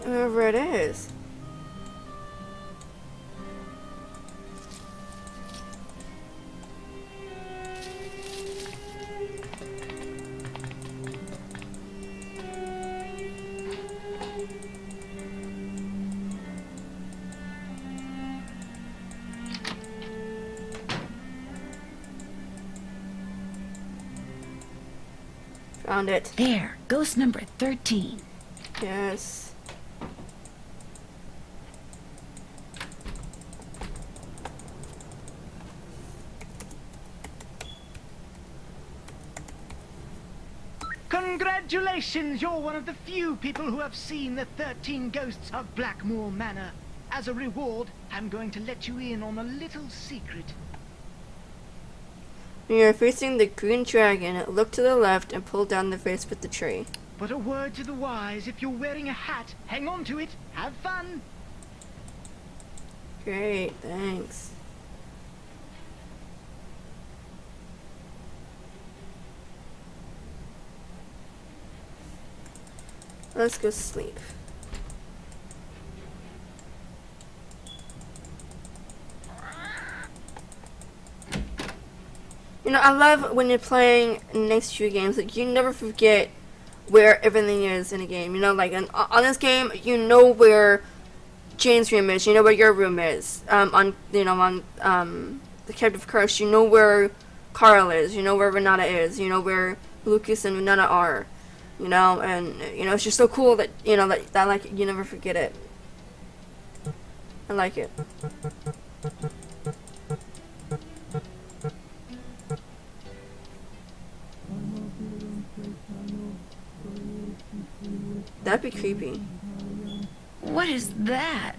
Wherever it is. Found it. There, ghost number 13. Yes. Congratulations! You're one of the few people who have seen the 13 ghosts of Blackmoor Manor. As a reward, I'm going to let you in on a little secret. When you're facing the green dragon, look to the left and pull down the face with the tree. But a word to the wise, if you're wearing a hat, hang on to it. Have fun! Great, thanks. Let's go sleep. You know, I love when you're playing next to games, like, you never forget where everything is in a game. You know, like, on this game, you know where Jane's room is, you know where your room is. On the Captive Curse, you know where Carl is, you know where Renata is, you know where Lucas and Renata are. You know, and, you know, it's just so cool that, you know, that like, you never forget it. I like it. That'd be creepy. What is that?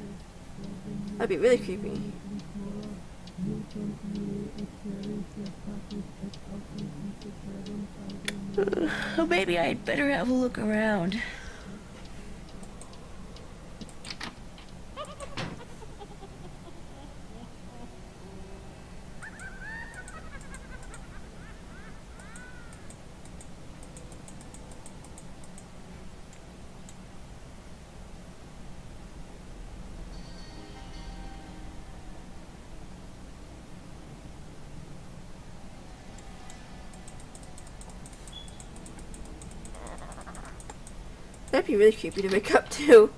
That'd be really creepy. Maybe I'd better have a look around. That'd be really creepy to wake up to.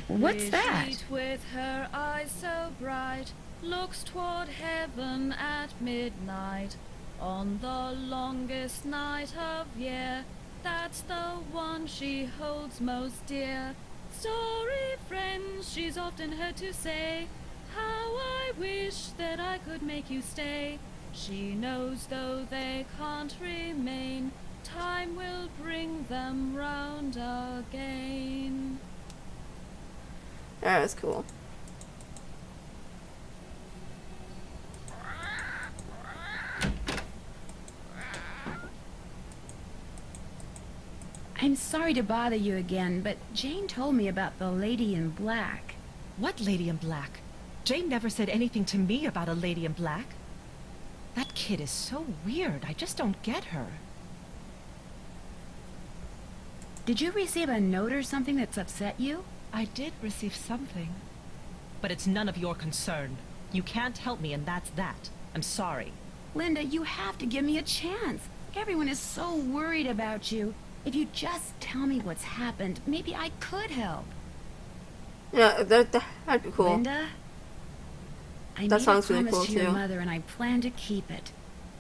What's that? With her eyes so bright, looks toward heaven at midnight. On the longest night of year, that's the one she holds most dear. Story friends she's often heard to say, how I wish that I could make you stay. She knows though they can't remain, time will bring them round again. Yeah, that's cool. I'm sorry to bother you again, but Jane told me about the lady in black. What lady in black? Jane never said anything to me about a lady in black. That kid is so weird. I just don't get her. Did you receive a note or something that's upset you? I did receive something. But it's none of your concern. You can't help me, and that's that. I'm sorry. Linda, you have to give me a chance. Everyone is so worried about you. If you just tell me what's happened, maybe I could help. Yeah, that'd be cool. Linda? I That made sounds a really promise cool to your too. mother, and I plan to keep it.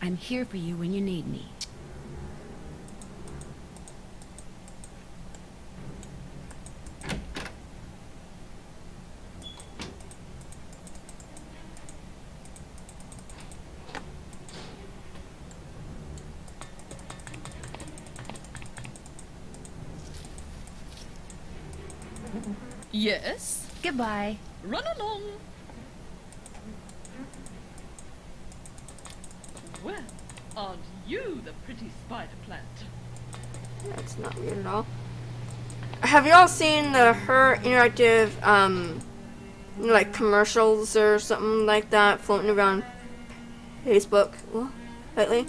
I'm here for you when you need me. Yes? Goodbye. Run along. Well, aren't you the pretty spider plant? That's not weird at all. Have y'all seen her interactive, like commercials or something like that floating around Facebook lately?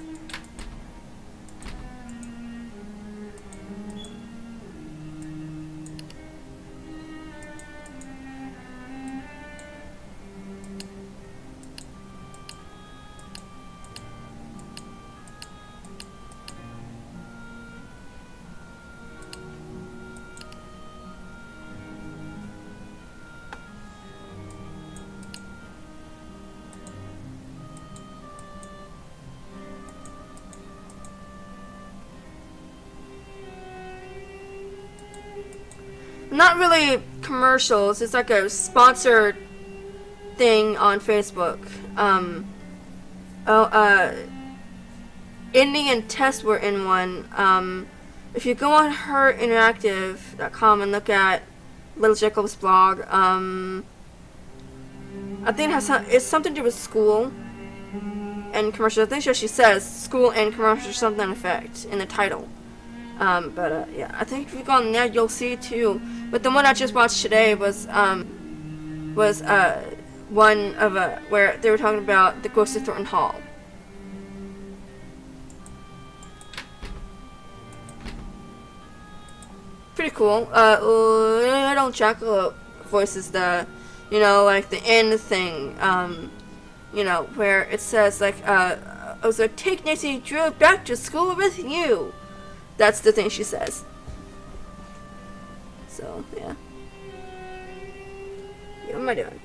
Not really commercials, it's like a sponsored thing on Facebook. Indy and Tess were in one. If you go on herinteractive.com and look at Little Jacob's blog, I think it's something to do with school and commercials. I think she says school and commercials, something effect in the title. Yeah, I think if you go on there, you'll see it too. But the one I just watched today was one of where they were talking about the Ghost of Thornton Hall. Pretty cool. Little Jackalope voices the, like the end thing. Where it says like, I was like, take Nancy Drew back to school with you. That's the thing she says. So, yeah. What am I doing?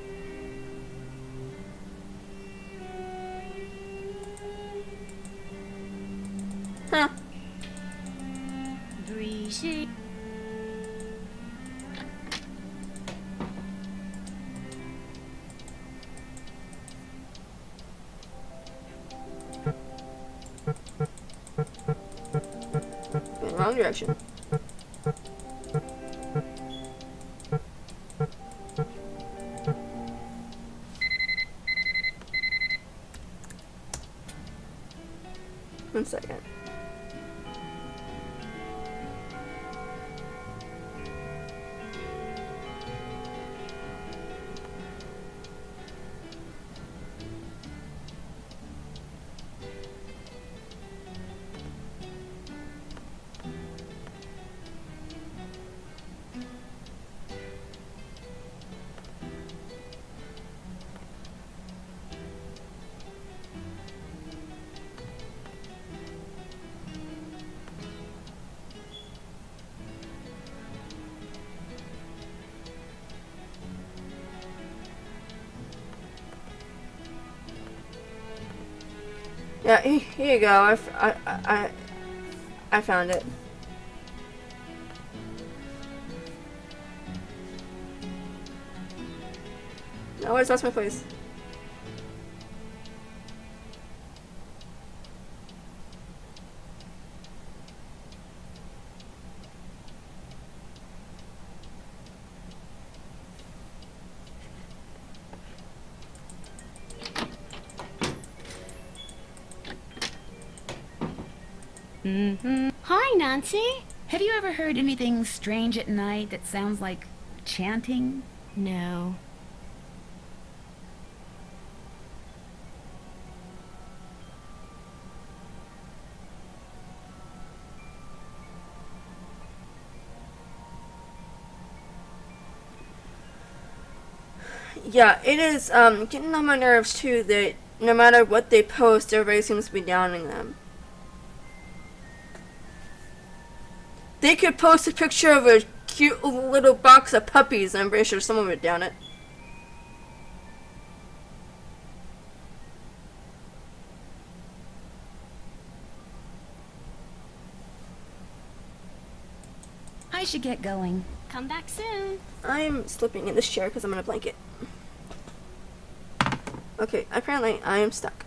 Huh. Breezy. Wrong direction. One second. Yeah, here you go. I found it. No, I just lost my place. Hi, Nancy. Have you ever heard anything strange at night that sounds like chanting? No. Yeah, it is getting on my nerves too that no matter what they post, everybody seems to be downing them. They could post a picture of a cute little box of puppies, and I'm pretty sure someone would down it. I should get going. Come back soon. I'm slipping in this chair because I'm in a blanket. Okay, apparently I am stuck.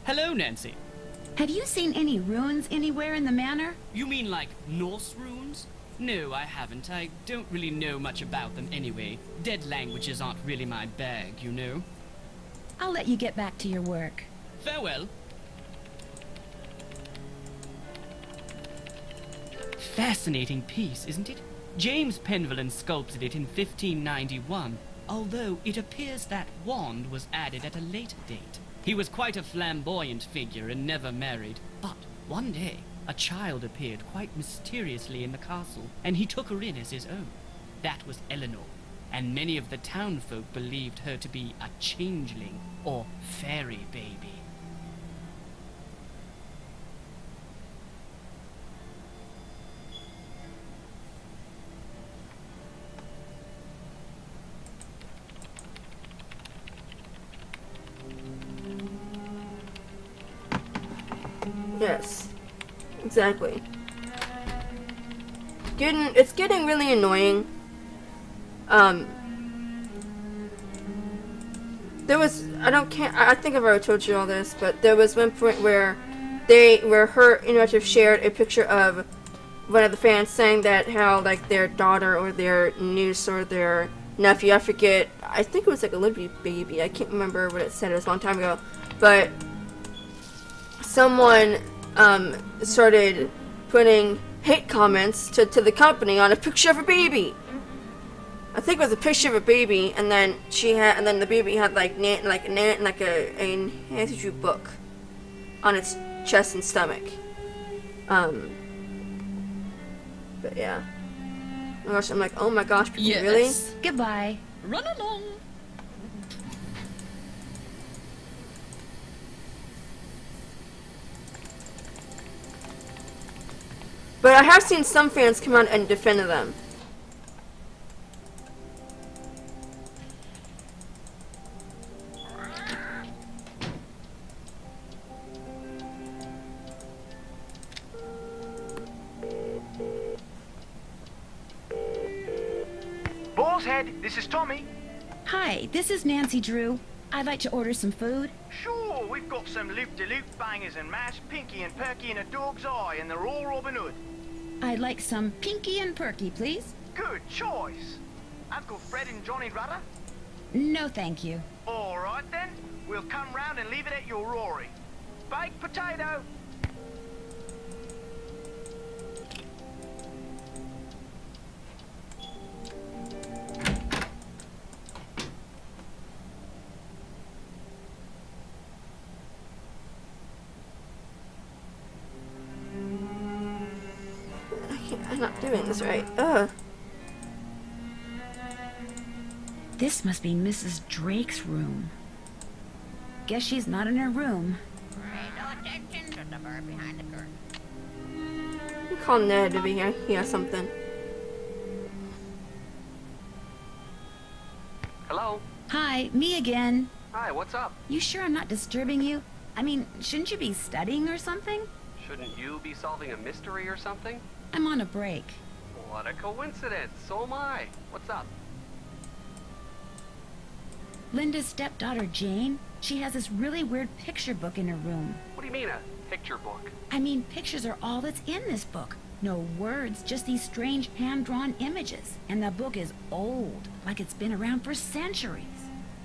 Hello, Nancy. Have you seen any ruins anywhere in the manor? You mean like Norse runes? No, I haven't. I don't really know much about them anyway. Dead languages aren't really my bag, you know. I'll let you get back to your work. Farewell. Fascinating piece, isn't it? James Penvellyn sculpted it in 1591, although it appears that wand was added at a later date. He was quite a flamboyant figure and never married, but one day a child appeared quite mysteriously in the castle, and he took her in as his own. That was Eleanor, and many of the townfolk believed her to be a changeling or fairy baby. Yes, exactly. It's getting really annoying. I think I've already told you all this, but there was one point where her interactive shared a picture of one of the fans saying that how like their daughter or their niece or their nephew, I forget, I think it was like a little baby, I can't remember what it said, it was a long time ago, but someone started putting hate comments to the company on a picture of a baby. I think it was a picture of a baby, and then the baby had like a Nancy Drew book on its chest and stomach. But yeah. Oh my gosh, I'm like, oh my gosh, people, Yes. really? Goodbye. Run along. But I have seen some fans come out and defend them. Boar's Head, this is Tommy. Hi, this is Nancy Drew. I'd like to order some food. Sure, we've got some loop-de-loop bangers and mash, Pinky and Perky and a dog's eye, and they're all Robin Hood. I'd like some Pinky and Perky, please. Good choice. Uncle Fred and Johnny Rudder? No, thank you. All right then, we'll come round and leave it at your Rory. Baked potato. I'm not doing this right. Ugh. This must be Mrs. Drake's room. Guess she's not in her room. Pay no attention to the bird behind the curtain. You call Ned to be here. He has something. Hello? Hi, me again. Hi, what's up? You sure I'm not disturbing you? I mean, shouldn't you be studying or something? Shouldn't you be solving a mystery or something? I'm on a break. What a coincidence. So am I. What's up? Linda's stepdaughter, Jane, she has this really weird picture book in her room. What do you mean, a picture book? I mean, pictures are all that's in this book. No words, just these strange hand-drawn images. And the book is old, like it's been around for centuries.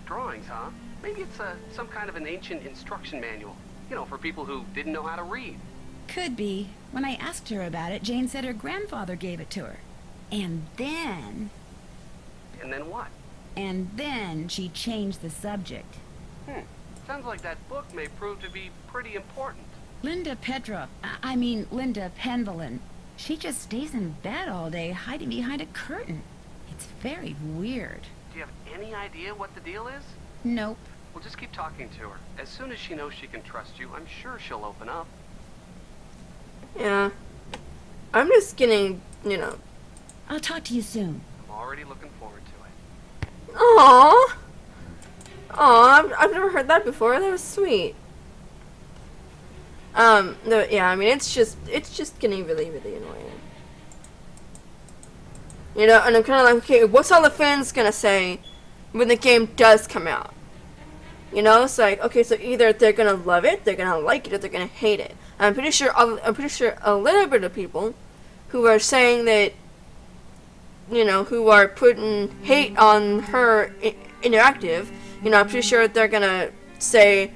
Drawings, huh? Maybe it's some kind of an ancient instruction manual. You know, for people who didn't know how to read. Could be. When I asked her about it, Jane said her grandfather gave it to her. And then what? And then she changed the subject. Sounds like that book may prove to be pretty important. Linda Penvellyn. She just stays in bed all day, hiding behind a curtain. It's very weird. Do you have any idea what the deal is? Nope. Well, just keep talking to her. As soon as she knows she can trust you, I'm sure she'll open up. Yeah. I'm just getting, you know. I'll talk to you soon. I'm already looking forward to it. Aww. Aww, I've never heard that before. That was sweet. No, yeah, I mean, it's just getting really, really annoying. You know, and I'm kind of like, okay, what's all the fans gonna say when the game does come out? You know, it's like, okay, so either they're gonna love it, they're gonna like it, or they're gonna hate it. I'm pretty sure a little bit of people who are saying that, you know, who are putting hate on her interactive, you know, I'm pretty sure they're gonna say,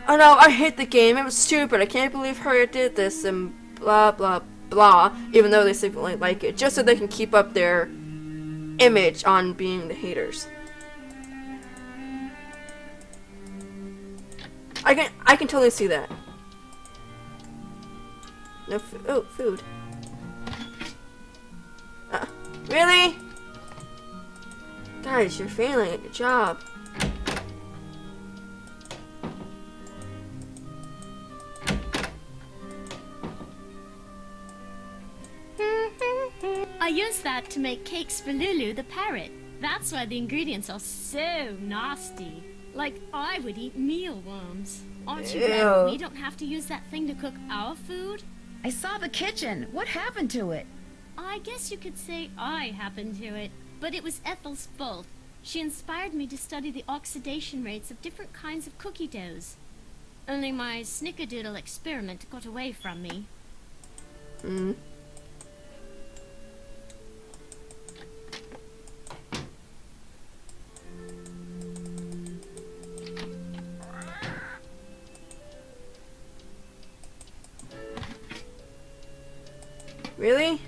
oh no, I hate the game, it was stupid, I can't believe her did this, and blah blah blah, even though they secretly like it, just so they can keep up their image on being the haters. I can totally see that. No food. Really? Guys, you're failing at your job. I used that to make cakes for Lulu the parrot. That's why the ingredients are so nasty. Like I would eat mealworms. Aren't you glad we don't have to use that thing to cook our food? I saw the kitchen. What happened to it? I guess you could say I happened to it. But it was Ethel's fault. She inspired me to study the oxidation rates of different kinds of cookie doughs. Only my snickerdoodle experiment got away from me. Really?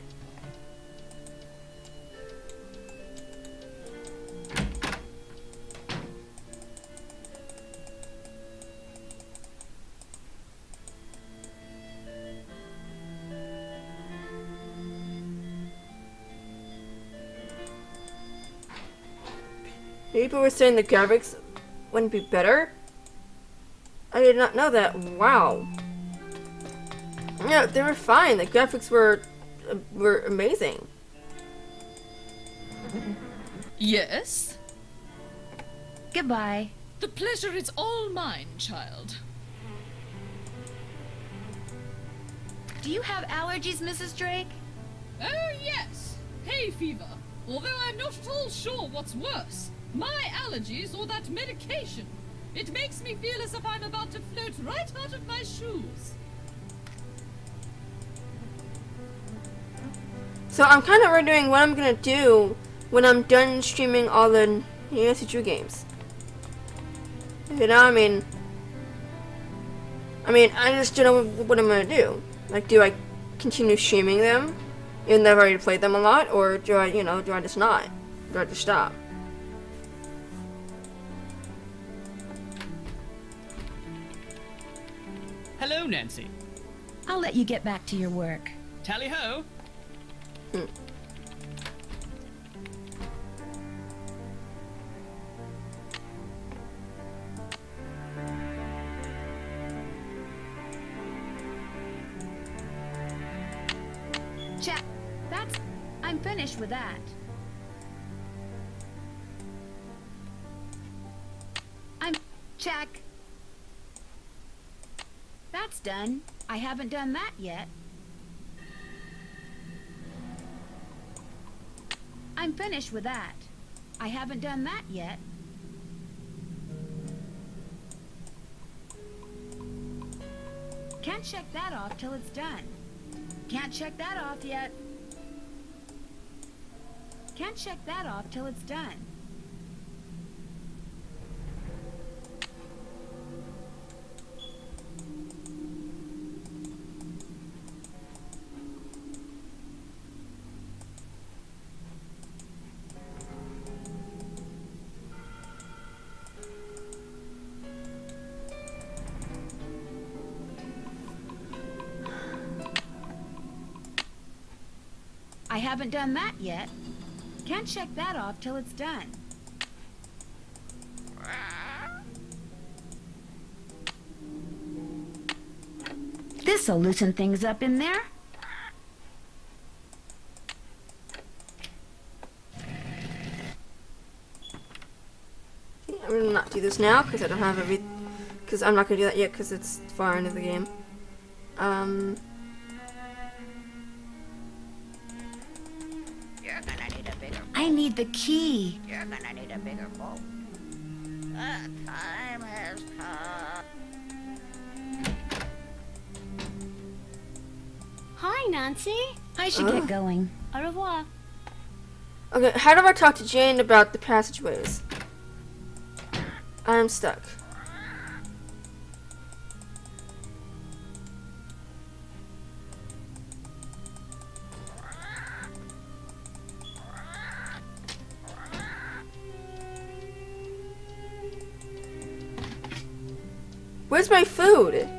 People were saying the graphics wouldn't be better? I did not know that. Wow. Yeah, they were fine. The graphics were amazing. Yes? Goodbye. The pleasure is all mine, child. Do you have allergies, Mrs. Drake? Oh, yes. Hay fever. Although I'm not at all sure what's worse, my allergies or that medication. It makes me feel as if I'm about to float right out of my shoes. So I'm kind of wondering what I'm gonna do when I'm done streaming all the Nancy Drew games. You know, I mean, I just don't know what I'm gonna do. Like, do I continue streaming them, even though I've already played them a lot, or do I, you know, do I just not? Do I just stop? Hello, Nancy. I'll let you get back to your work. Tally-ho. Check. I'm finished with that. Check. That's done. I haven't done that yet. I'm finished with that. I haven't done that yet. Can't check that off till it's done. Can't check that off yet. Can't check that off till it's done. I haven't done that yet. Can't check that off till it's done. This'll loosen things up in there. I'm gonna not do this now because I don't have because I'm not gonna do that yet because it's far into the game. You're gonna need a bigger bowl. I need the key. You're gonna need a bigger bowl. The time has come. Hi, Nancy. I should get going. Au revoir. Okay, how do I talk to Jane about the passageways? I'm stuck. Where's my food?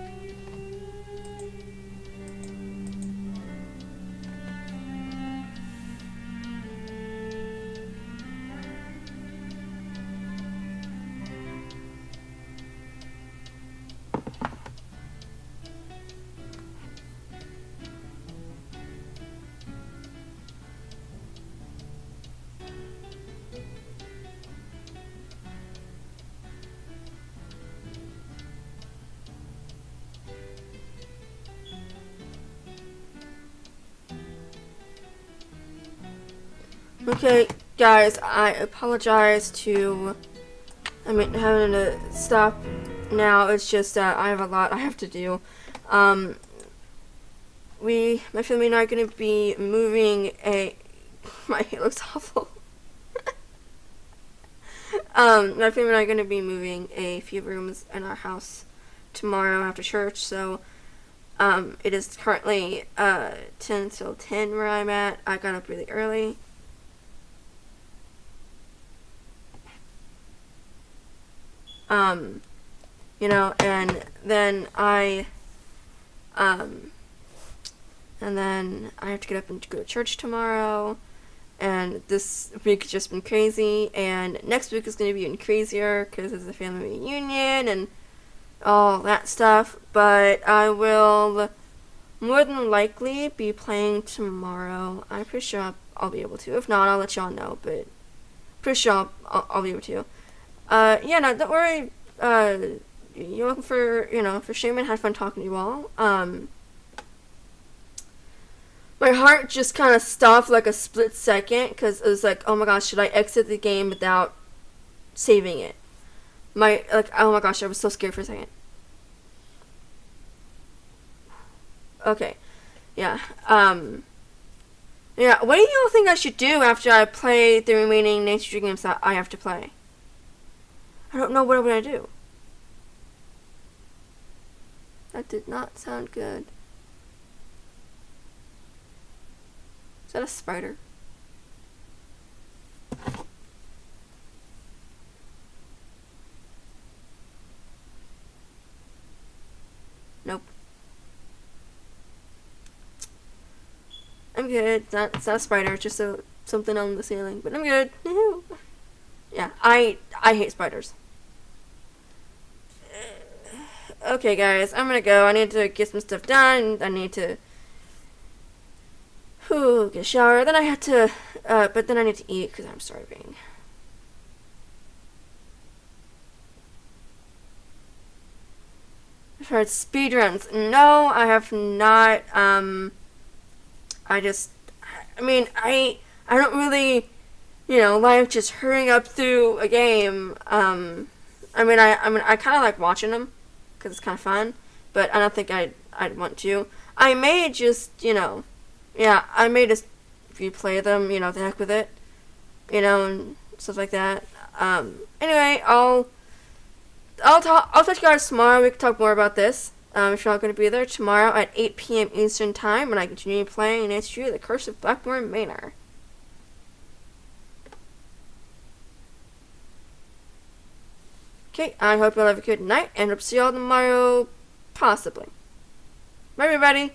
Okay, guys, I apologize having to stop now. It's just that I have a lot I have to do. My family and I are going to be moving my hair looks awful. My family and I are going to be moving a few rooms in our house tomorrow after church, so, it is currently, 10 till 10 where I'm at. I got up really early. And then I have to get up and go to church tomorrow, and this week has just been crazy, and next week is going to be even crazier, because it's a family reunion, and all that stuff, but I will more than likely be playing tomorrow. I'm pretty sure I'll be able to. If not, I'll let y'all know, but pretty sure I'll be able to. Yeah, no, don't worry. You're welcome for Shaman. Had fun talking to you all. My heart just kind of stopped like a split second, because it was like, oh my gosh, should I exit the game without saving it? Oh my gosh, I was so scared for a second. Okay. Yeah. Yeah, what do you think I should do after I play the remaining Nancy Drew games that I have to play? I don't know what I'm gonna do. That did not sound good. Is that a spider? Nope. I'm good. It's not a spider. It's just something on the ceiling. But I'm good. Yeah, I hate spiders. Okay, guys, I'm gonna go. I need to get some stuff done. I need to get a shower. Then I have to, but then I need to eat because I'm starving. I've heard speedruns. No, I have not. I don't really, like just hurrying up through a game. I kind of like watching them because it's kind of fun, but I don't think I'd want to. I may just, I may just replay them, the heck with it, and stuff like that. Anyway, I'll talk to you guys tomorrow. We can talk more about this. If you're not going to be there tomorrow at 8 p.m. Eastern Time when I continue playing Nancy Drew, The Curse of Blackmoor Manor. Okay, I hope you all have a good night, and hope to see you all tomorrow, possibly. Bye, everybody.